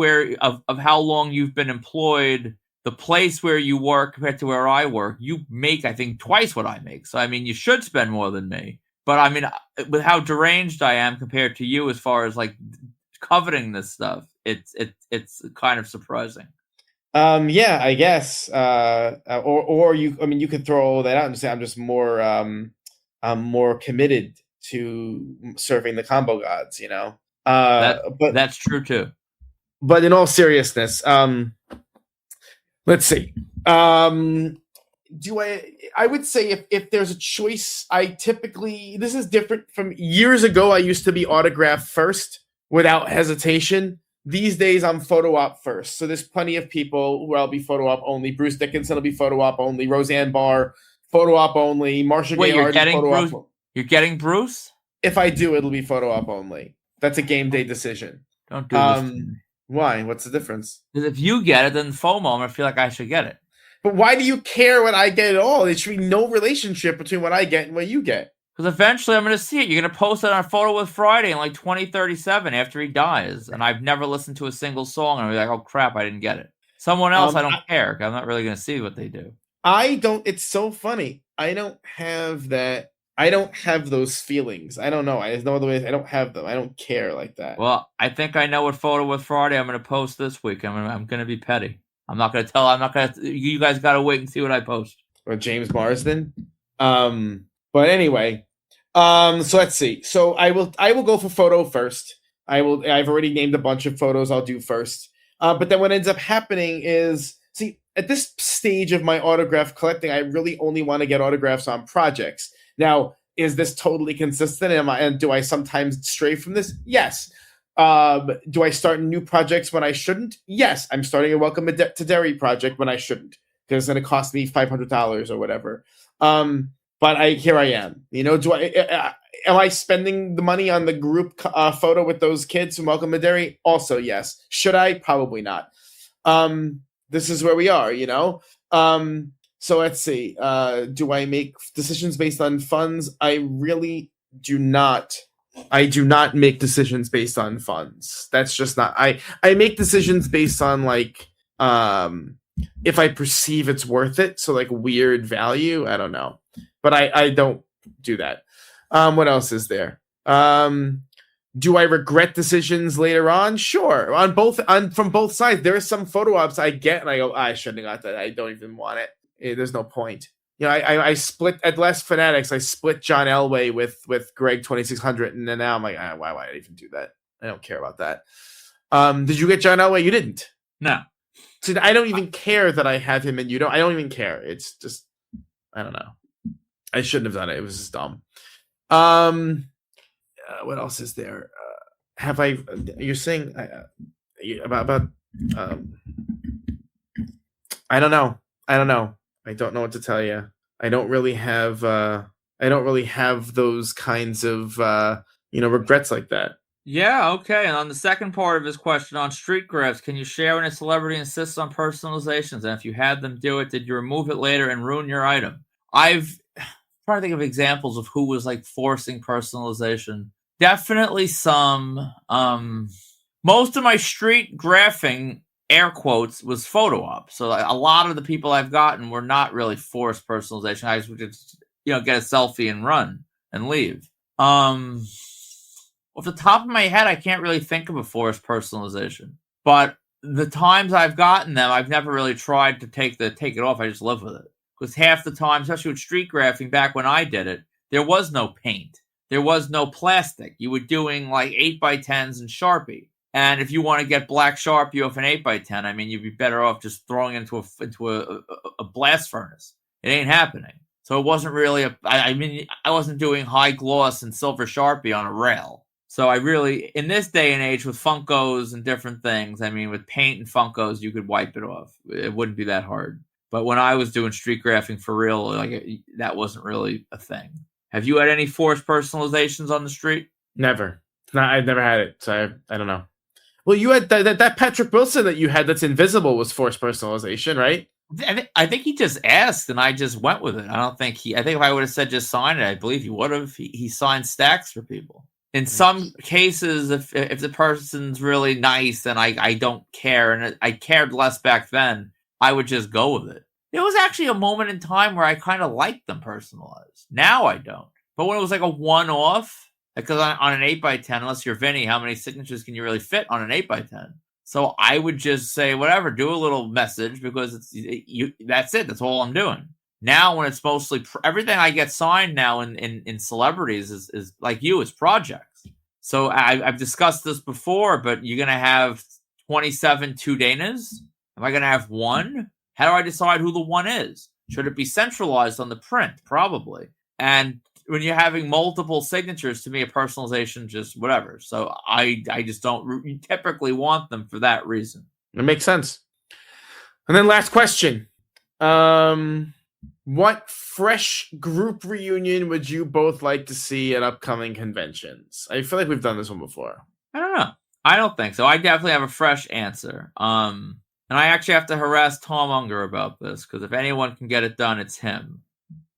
how long you've been employed, the place where you work compared to where I work, you make, I think, twice what I make. So I mean, you should spend more than me. But I mean, with how deranged I am compared to you, as far as like coveting this stuff, it's kind of surprising. Yeah, I guess. Or you. I mean, you could throw all that out and say I'm just more. I'm more committed to serving the combo gods. You know. But that's true too. But in all seriousness, let's see. I would say if there's a choice, this is different from years ago. I used to be autograph first without hesitation. These days, I'm photo op first. So there's plenty of people who I'll be photo op only. Bruce Dickinson will be photo op only. Roseanne Barr, photo op only. Marsha Gay you're getting Bruce? You're getting Bruce? If I do, it'll be photo op only. That's a game day decision. Don't do this to me. Why? What's the difference? Because if you get it, then FOMO, I'm going to feel like I should get it. But why do you care what I get at all? There should be no relationship between what I get and what you get. Because eventually I'm going to see it. You're going to post it on Photo with Friday in like 2037 after he dies. And I've never listened to a single song. And I'm like, oh crap, I didn't get it. Someone else, I don't care. I'm not really going to see what they do. I don't. It's so funny. I don't have that. I don't have those feelings. I don't know. There's no other way. I don't have them. I don't care like that. Well, I think I know what Photo with Friday I'm going to post this week. I'm going to be petty. I'm not going to tell. I'm not going to. You guys got to wait and see what I post. Or James Marsden. But anyway, so let's see. So I will go for Photo first. I've already named a bunch of photos I'll do first. But then what ends up happening is, see, at this stage of my autograph collecting, I really only want to get autographs on projects. Now, is this totally consistent? And do I sometimes stray from this? Yes. Do I start new projects when I shouldn't? Yes. I'm starting a Welcome to Derry project when I shouldn't, because it's going to cost me $500 or whatever. But here I am. Am I spending the money on the group photo with those kids from Welcome to Derry? Also, yes. Should I? Probably not. This is where we are, So let's see. Do I make decisions based on funds? I really do not. I do not make decisions based on funds. That's just not. I make decisions based on if I perceive it's worth it. So weird value. I don't know. But I don't do that. What else is there? Do I regret decisions later on? Sure. From both sides. There are some photo ops I get and I go, I shouldn't have got that. I don't even want it. There's no point. I split at Last Fanatics. I split John Elway with Greg 2600, and then now I'm like, why would I even do that? I don't care about that. Did you get John Elway? You didn't. No. So I don't even care that I have him and you don't. I don't even care. It's just, I don't know. I shouldn't have done it. It was just dumb. What else is there? You're saying about I don't know. I don't know what to tell you. I don't really have those kinds of regrets like that. Yeah, okay. And on the second part of his question on street grabs, can you share when a celebrity insists on personalizations? And if you had them do it, did you remove it later and ruin your item? I'm trying to think of examples of who was forcing personalization. Definitely some. Most of my street graphing, air quotes, was photo op. So a lot of the people I've gotten were not really forced personalization. I just would just get a selfie and run and leave. Off the top of my head, I can't really think of a forced personalization. But the times I've gotten them, I've never really tried to take it off. I just live with it. Because half the time, especially with street graphing, back when I did it, there was no paint. There was no plastic. You were doing 8x10s and Sharpie. And if you want to get black Sharpie off an 8x10, you'd be better off just throwing it into a blast furnace. It ain't happening. So it wasn't really I wasn't doing high gloss and silver Sharpie on a rail. So I really, in this day and age with Funkos and different things, with paint and Funkos, you could wipe it off. It wouldn't be that hard. But when I was doing street graphing for real, that wasn't really a thing. Have you had any forced personalizations on the street? Never. I've never had it, so I don't know. Well, you had that Patrick Wilson that you had that's invisible was forced personalization, right? I think he just asked, and I just went with it. I think if I would have said just sign it, I believe he would have. He signed stacks for people. In some cases, if the person's really nice, then I don't care, and I cared less back then. I would just go with it. There was actually a moment in time where I kind of liked them personalized. Now I don't. But when it was a one-off, because on an 8x10, unless you're Vinny, how many signatures can you really fit on an 8x10? So I would just say, whatever, do a little message because that's it. That's all I'm doing. Now when it's mostly everything I get signed now in celebrities is like you, it's projects. So I've discussed this before, but you're going to have 27 Tudanas? Am I going to have one? How do I decide who the one is? Should it be centralized on the print? Probably. And when you're having multiple signatures, to me, a personalization, just whatever. So I just don't typically want them for that reason. It makes sense. And then last question. What fresh group reunion would you both like to see at upcoming conventions? I feel like we've done this one before. I don't know. I don't think so. I definitely have a fresh answer. And I actually have to harass Tom Unger about this, because if anyone can get it done, it's him.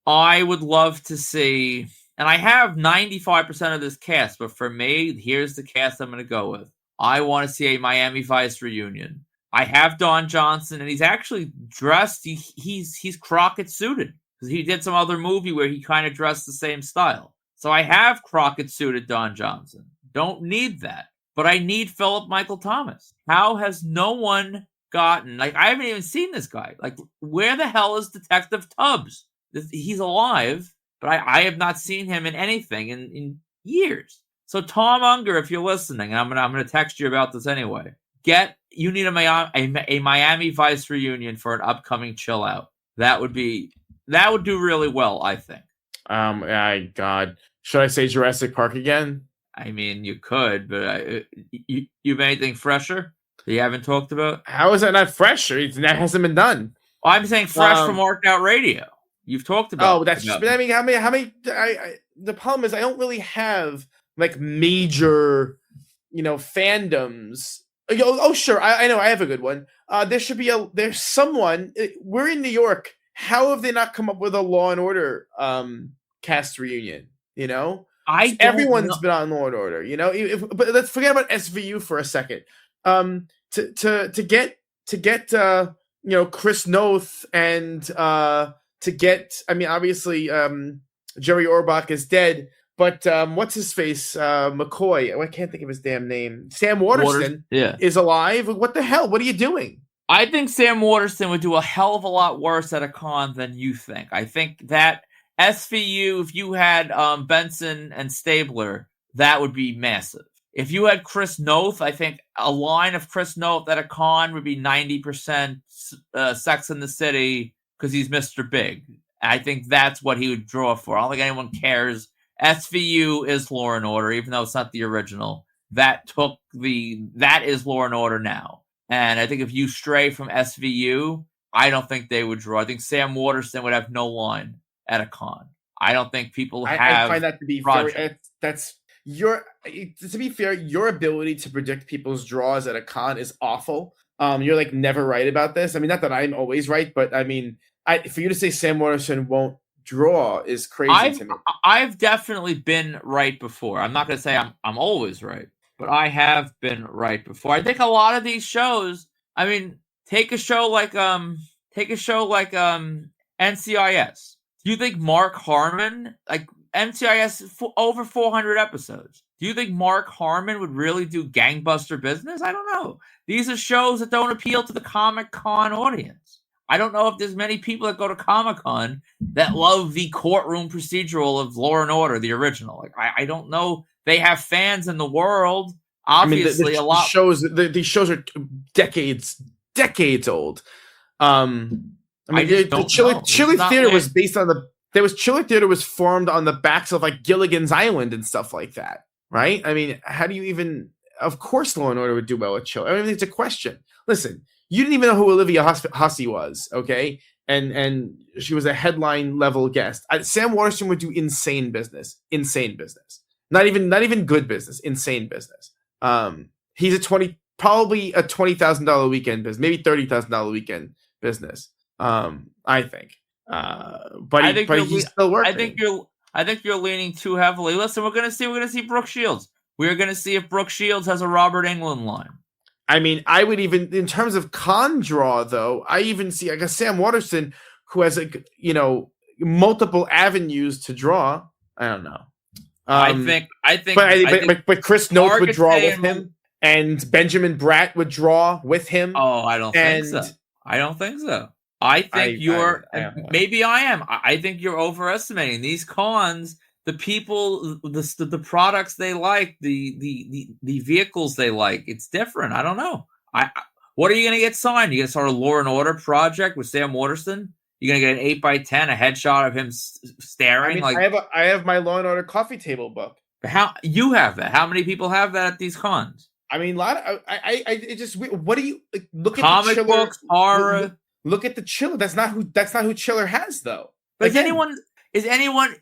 I would love to see and I have 95% of this cast, but for me, here's the cast I'm going to go with. I want to see a Miami Vice reunion. I have Don Johnson, and he's actually dressed. He's Crockett suited because he did some other movie where he kind of dressed the same style. So I have Crockett suited Don Johnson. Don't need that, but I need Philip Michael Thomas. How has no one gotten? Like, I haven't even seen this guy. Like, where the hell is Detective Tubbs? He's alive, but I have not seen him in anything in years. So Tom Unger, if you're listening, and I'm gonna text you about this anyway. You need a Miami Vice reunion for an upcoming chill out. That would do really well, I think. God, should I say Jurassic Park again? I mean, you could, but you have anything fresher that you haven't talked about? How is that not fresh? That hasn't been done. Well, I'm saying fresh from Marked Out Radio. You've talked about. Oh, that's. But I mean, how many? The problem is I don't really have like major, fandoms. Oh, sure. I know. I have a good one. There's someone. We're in New York. How have they not come up with a Law and Order cast reunion? Everyone's been on Law and Order. But let's forget about SVU for a second. To get Chris Noth and to get. I mean, obviously, Jerry Orbach is dead. But what's his face? McCoy. I can't think of his damn name. Sam Waterston is alive. What the hell? What are you doing? I think Sam Waterston would do a hell of a lot worse at a con than you think. I think that SVU, if you had Benson and Stabler, that would be massive. If you had Chris Noth, I think a line of Chris Noth at a con would be 90% Sex in the City because he's Mr. Big. I think that's what he would draw for. I don't think anyone cares. SVU is Law and Order, even though it's not the original. That is Law and Order now. And I think if you stray from SVU, I don't think they would draw. I think Sam Waterston would have no line at a con. I don't think people have. I find that to be to be fair, your ability to predict people's draws at a con is awful. You're like never right about this. I mean, not that I'm always right, but I mean, for you to say Sam Waterston won't draw is crazy to me. I've definitely been right before. I'm not going to say I'm always right, but I have been right before. I think a lot of these shows. I mean, take a show like NCIS. Do you think Mark Harmon, like NCIS, over 400 episodes? Do you think Mark Harmon would really do gangbuster business? I don't know. These are shows that don't appeal to the Comic-Con audience. I don't know if there's many people that go to Comic-Con that love the courtroom procedural of Law and Order, the original. Like, I don't know. They have fans in the world. Obviously, a lot. These shows are decades old. Chiller Theater was based on Chiller Theater was formed on the backs of like Gilligan's Island and stuff like that, right? I mean, how do you even? Of course, Law and Order would do well with Chiller. I don't even think it's a question. Listen, you didn't even know who Olivia Hussey was, okay? And she was a headline level guest. Sam Waterston would do insane business. Not even good business. Insane business. He's probably a $20,000 weekend business, maybe $30,000 weekend business. I think. But he's still working. I think you're leaning too heavily. Listen, we're gonna see Brooke Shields. We're gonna see if Brooke Shields has a Robert Englund line. I mean, I would even, in terms of con draw, though, I even see like a Sam Waterston who has multiple avenues to draw. I don't know. But Chris Noth would draw with him, and Benjamin Bratt would draw with him. Oh, I don't think so. I think maybe I am. I think you're overestimating these cons. The people, the products they like, the vehicles they like. It's different. I don't know. What are you going to get signed? You going to start a Law and Order project with Sam Waterston? You're going to get an 8x10, a headshot of him staring. I have my Law and Order coffee table book. How you have that? How many people have that at these cons? I mean, a lot. What do you look at? Comic books, horror. Look at the Chiller. That's not who Chiller has, though. But is anyone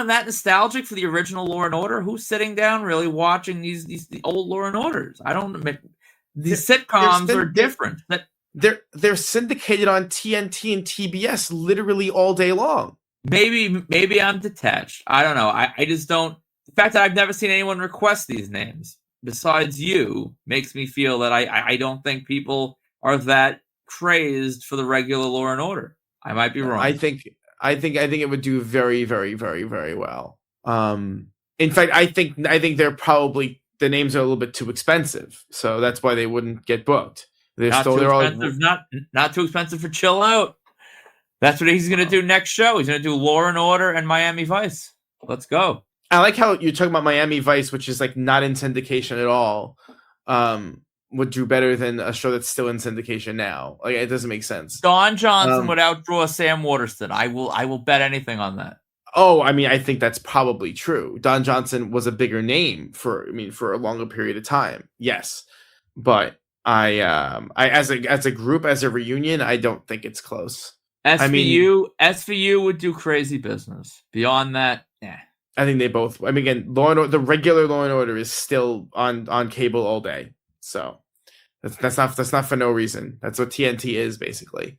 that nostalgic for the original Law and Order? Who's sitting down really watching the old Law and Orders? I don't. These sitcoms are different. They're syndicated on TNT and TBS literally all day long. maybe I'm detached. I don't know. I just don't. The fact that I've never seen anyone request these names besides you makes me feel that I don't think people are that crazed for the regular Law and Order. I might be wrong. I think it would do very, very, very, very well. In fact, I think they're probably, the names are a little bit too expensive, so that's why they wouldn't get booked. Not too expensive for Chill Out. That's what he's going to do next show. He's going to do Law and Order and Miami Vice. Let's go. I like how you're talking about Miami Vice, which is like not in syndication at all. Would do better than a show that's still in syndication now. Like, it doesn't make sense. Don Johnson would outdraw Sam Waterston. I will bet anything on that. Oh, I mean, I think that's probably true. Don Johnson was a bigger name for a longer period of time. Yes, but I as a group, as a reunion, I don't think it's close. SVU would do crazy business. Beyond that, yeah. I think they both. I mean, again, the regular Law and Order is still on cable all day. So that's not for no reason. That's what TNT is, basically.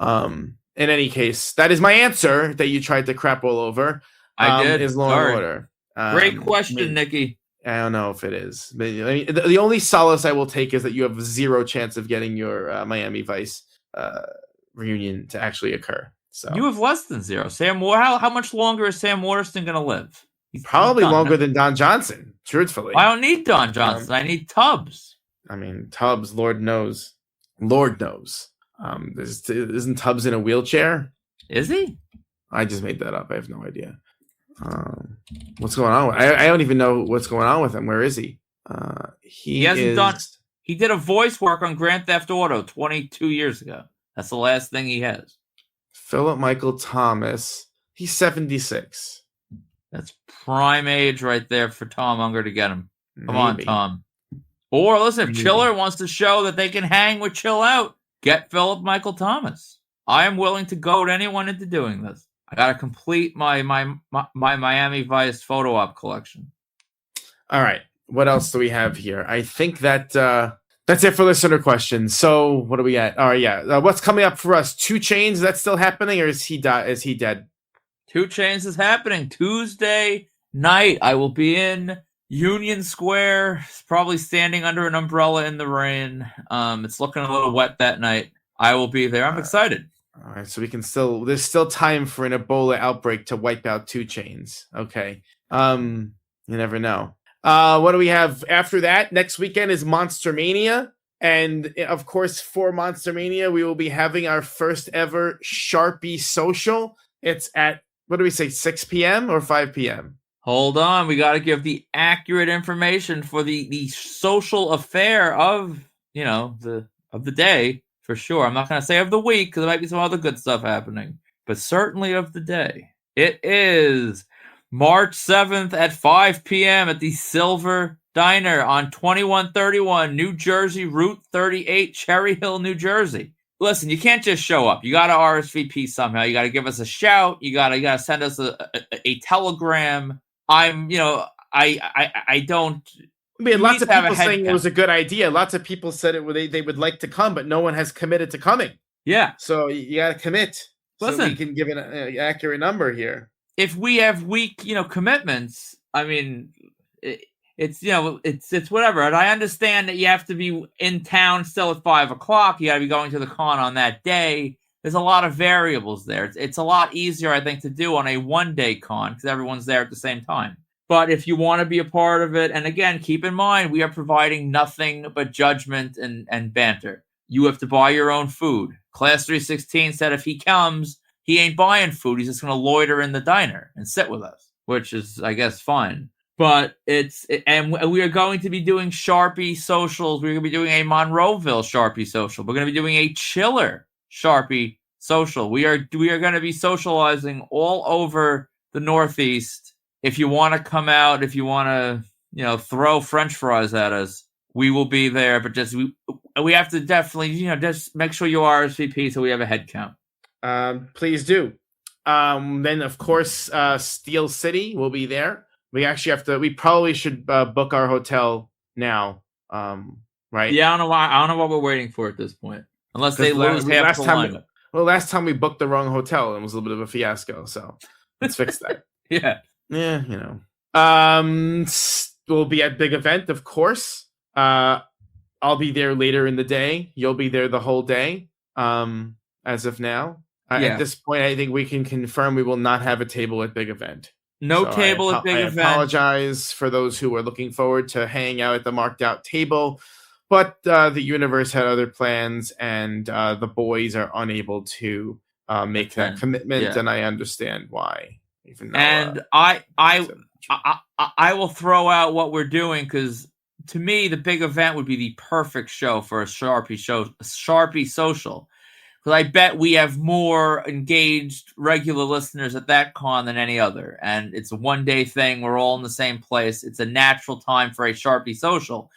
In any case, that is my answer that you tried to crap all over. I did. Is Law and Order. Great question, Nikki. I don't know if it is. I mean, the only solace I will take is that you have zero chance of getting your Miami Vice reunion to actually occur. So you have less than zero. How much longer is Sam Waterston going to live? Probably longer than Don Johnson, truthfully. I don't need Don Johnson. I need Tubbs. I mean, Tubbs, Lord knows. Isn't Tubbs in a wheelchair? Is he? I just made that up. I have no idea. What's going on? I don't even know what's going on with him. Where is he? He did a voice work on Grand Theft Auto 22 years ago. That's the last thing he has. Philip Michael Thomas. He's 76. That's prime age right there for Tom Unger to get him. Come on, Tom. Or listen, if Chiller wants to show that they can hang with Chill Out, get Philip Michael Thomas. I am willing to goad anyone into doing this. I got to complete my Miami Vice photo op collection. All right. What else do we have here? I think that that's it for listener questions. So what do we at? Oh, yeah. What's coming up for us? 2 Chainz, is that still happening, or is he dead? 2 Chainz is happening Tuesday night. I will be in Union Square, probably standing under an umbrella in the rain. It's looking a little wet that night. I will be there. I'm excited. All right, so there's still time for an Ebola outbreak to wipe out 2 Chainz. Okay. You never know. What do we have after that? Next weekend is Monster Mania. And of course, for Monster Mania, we will be having our first ever Sharpie social. It's at, 6 p.m. or 5 p.m.? Hold on. We got to give the accurate information for the social affair of, the day. For sure. I'm not going to say of the week because there might be some other good stuff happening, but certainly of the day. It is March 7th at 5 p.m. at the Silver Diner on 2131 New Jersey Route 38, Cherry Hill, New Jersey. Listen, you can't just show up. You got to RSVP somehow. You got to give us a shout. You got to send us a telegram. I don't. I mean, lots of people saying it was a good idea. Lots of people said they would like to come, but no one has committed to coming. Yeah. So you got to commit. Listen, so we can give an accurate number here. If we have weak, commitments, I mean, it's whatever. And I understand that you have to be in town still at 5 o'clock. You got to be going to the con on that day. There's a lot of variables there. It's a lot easier, I think, to do on a one-day con because everyone's there at the same time. But if you want to be a part of it, and again, keep in mind, we are providing nothing but judgment and banter. You have to buy your own food. Class 316 said if he comes, he ain't buying food. He's just going to loiter in the diner and sit with us, which is, I guess, fine. But and we are going to be doing Sharpie socials. We're going to be doing a Monroeville Sharpie social. We're going to be doing a Chiller Sharpie social. We are going to be socializing all over the Northeast. If you want to come out, if you want to, throw French fries at us, we will be there. But we have to definitely, just make sure you RSVP so we have a head count. Please do. Then of course, Steel City will be there. We probably should book our hotel now. Right? Yeah, I don't know what we're waiting for at this point. Unless they lose half the lineup. Well, last time we booked the wrong hotel and it was a little bit of a fiasco, so let's fix that. Yeah. Yeah, we'll be at big event, of course. I'll be there later in the day. You'll be there the whole day. As of now, at this point, I think we can confirm we will not have a table at big event. No table at big event. I apologize for those who were looking forward to hanging out at the marked out table, but the universe had other plans, and the boys are unable to make that commitment, and I understand why. Even though, and I will throw out what we're doing, because to me, the big event would be the perfect show for a Sharpie social. Because I bet we have more engaged regular listeners at that con than any other. And it's a one-day thing. We're all in the same place. It's a natural time for a Sharpie social.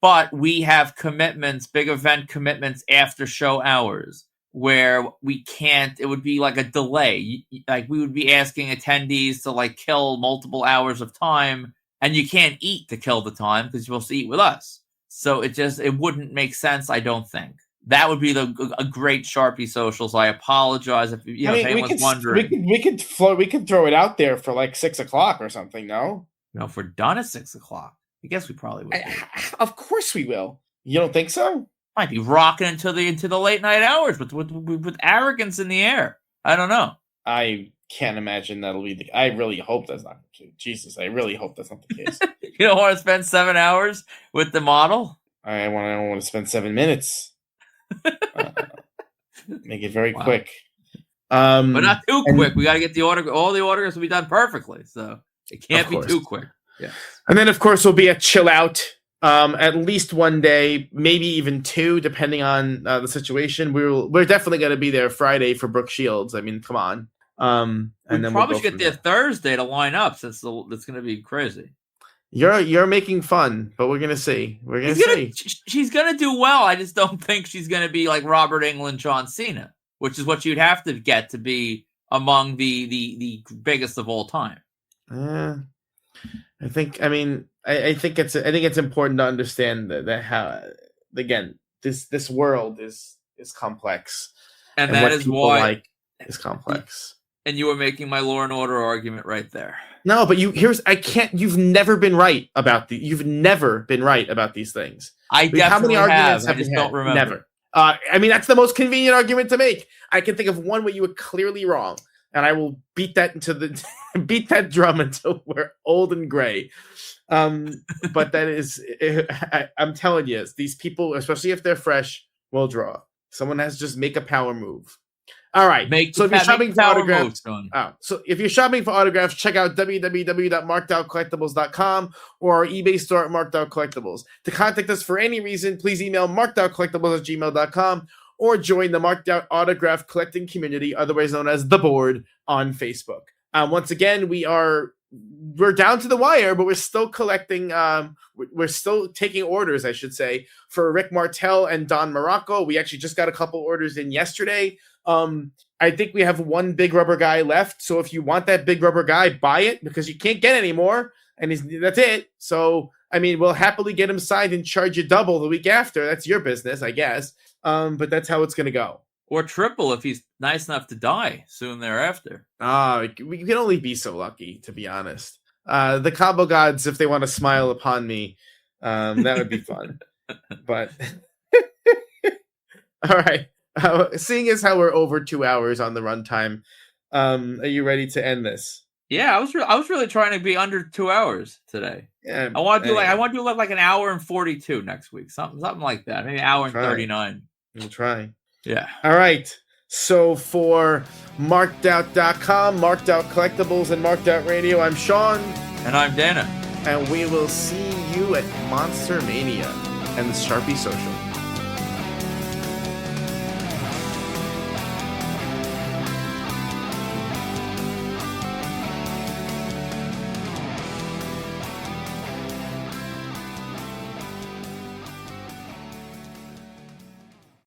But we have commitments, big event commitments after show hours, where we can't, it would be like a delay. Like, we would be asking attendees to like kill multiple hours of time, and you can't eat to kill the time because you're supposed to eat with us. So it wouldn't make sense, I don't think. That would be a great Sharpie social. So I apologize if if anyone's wondering. We could throw it out there for like 6 o'clock or something. No, if we're done at 6 o'clock, I guess we probably would. Of course we will. You don't think so? Might be rocking into the late night hours with arrogance in the air. I don't know. I can't imagine that'll be I really hope that's not. Jesus, I really hope that's not the case. You don't want to spend 7 hours with the model? I don't want to spend 7 minutes. Make it very quick. But not too quick. We got to get the autograph. All the autographs will be done perfectly, so it can't be too quick. Yeah. And then, of course, we'll be a chill out. At least one day, maybe even 2, depending on the situation. We're definitely going to be there Friday for Brooke Shields. I mean, come on. And then probably should get there Thursday to line up, since it's going to be crazy. You're making fun, but we're gonna see. We're gonna see. She's gonna do well. I just don't think she's gonna be like Robert Englund, John Cena, which is what you'd have to get to be among the biggest of all time. I think it's important to understand that how, again, this world is complex, and that is why is complex. And you were making my Law and Order argument right there. No, but you've never been right about you've never been right about these things. How many arguments have I just don't remember. Never. I mean, that's the most convenient argument to make. I can think of one where you were clearly wrong, and I will beat that beat that drum until we're old and gray. But that is, I'm telling you, these people, especially if they're fresh, will draw. Someone has to just make a power move. All right. So if you're shopping for autographs, check out www.markedoutcollectibles.com or our eBay store at Marked Out Collectibles. To contact us for any reason, please email markedoutcollectibles@gmail.com or join the Marked Out autograph collecting community, otherwise known as The Board, on Facebook. Once again, we're down to the wire, but we're still collecting. We're still taking orders, I should say, for Rick Martel and Don Morocco. We actually just got a couple orders in yesterday. I think we have one big rubber guy left. So if you want that big rubber guy, buy it, because you can't get any more. And that's it. So, I mean, we'll happily get him signed and charge you double the week after. That's your business, I guess. But that's how it's going to go. Or triple if he's nice enough to die soon thereafter. We can only be so lucky, to be honest. The combo gods, if they want to smile upon me, that would be fun. But all right. Seeing as how we're over 2 hours on the runtime, are you ready to end this? Yeah, I was really trying to be under 2 hours today. Yeah, I want to do like an hour and 42 next week, something like that. Maybe an hour and 39. We'll try. Yeah. All right. So for markedout.com, Marked Out Collectibles, and Marked Out Radio, I'm Sean. And I'm Dana. And we will see you at Monster Mania and the Sharpie Social.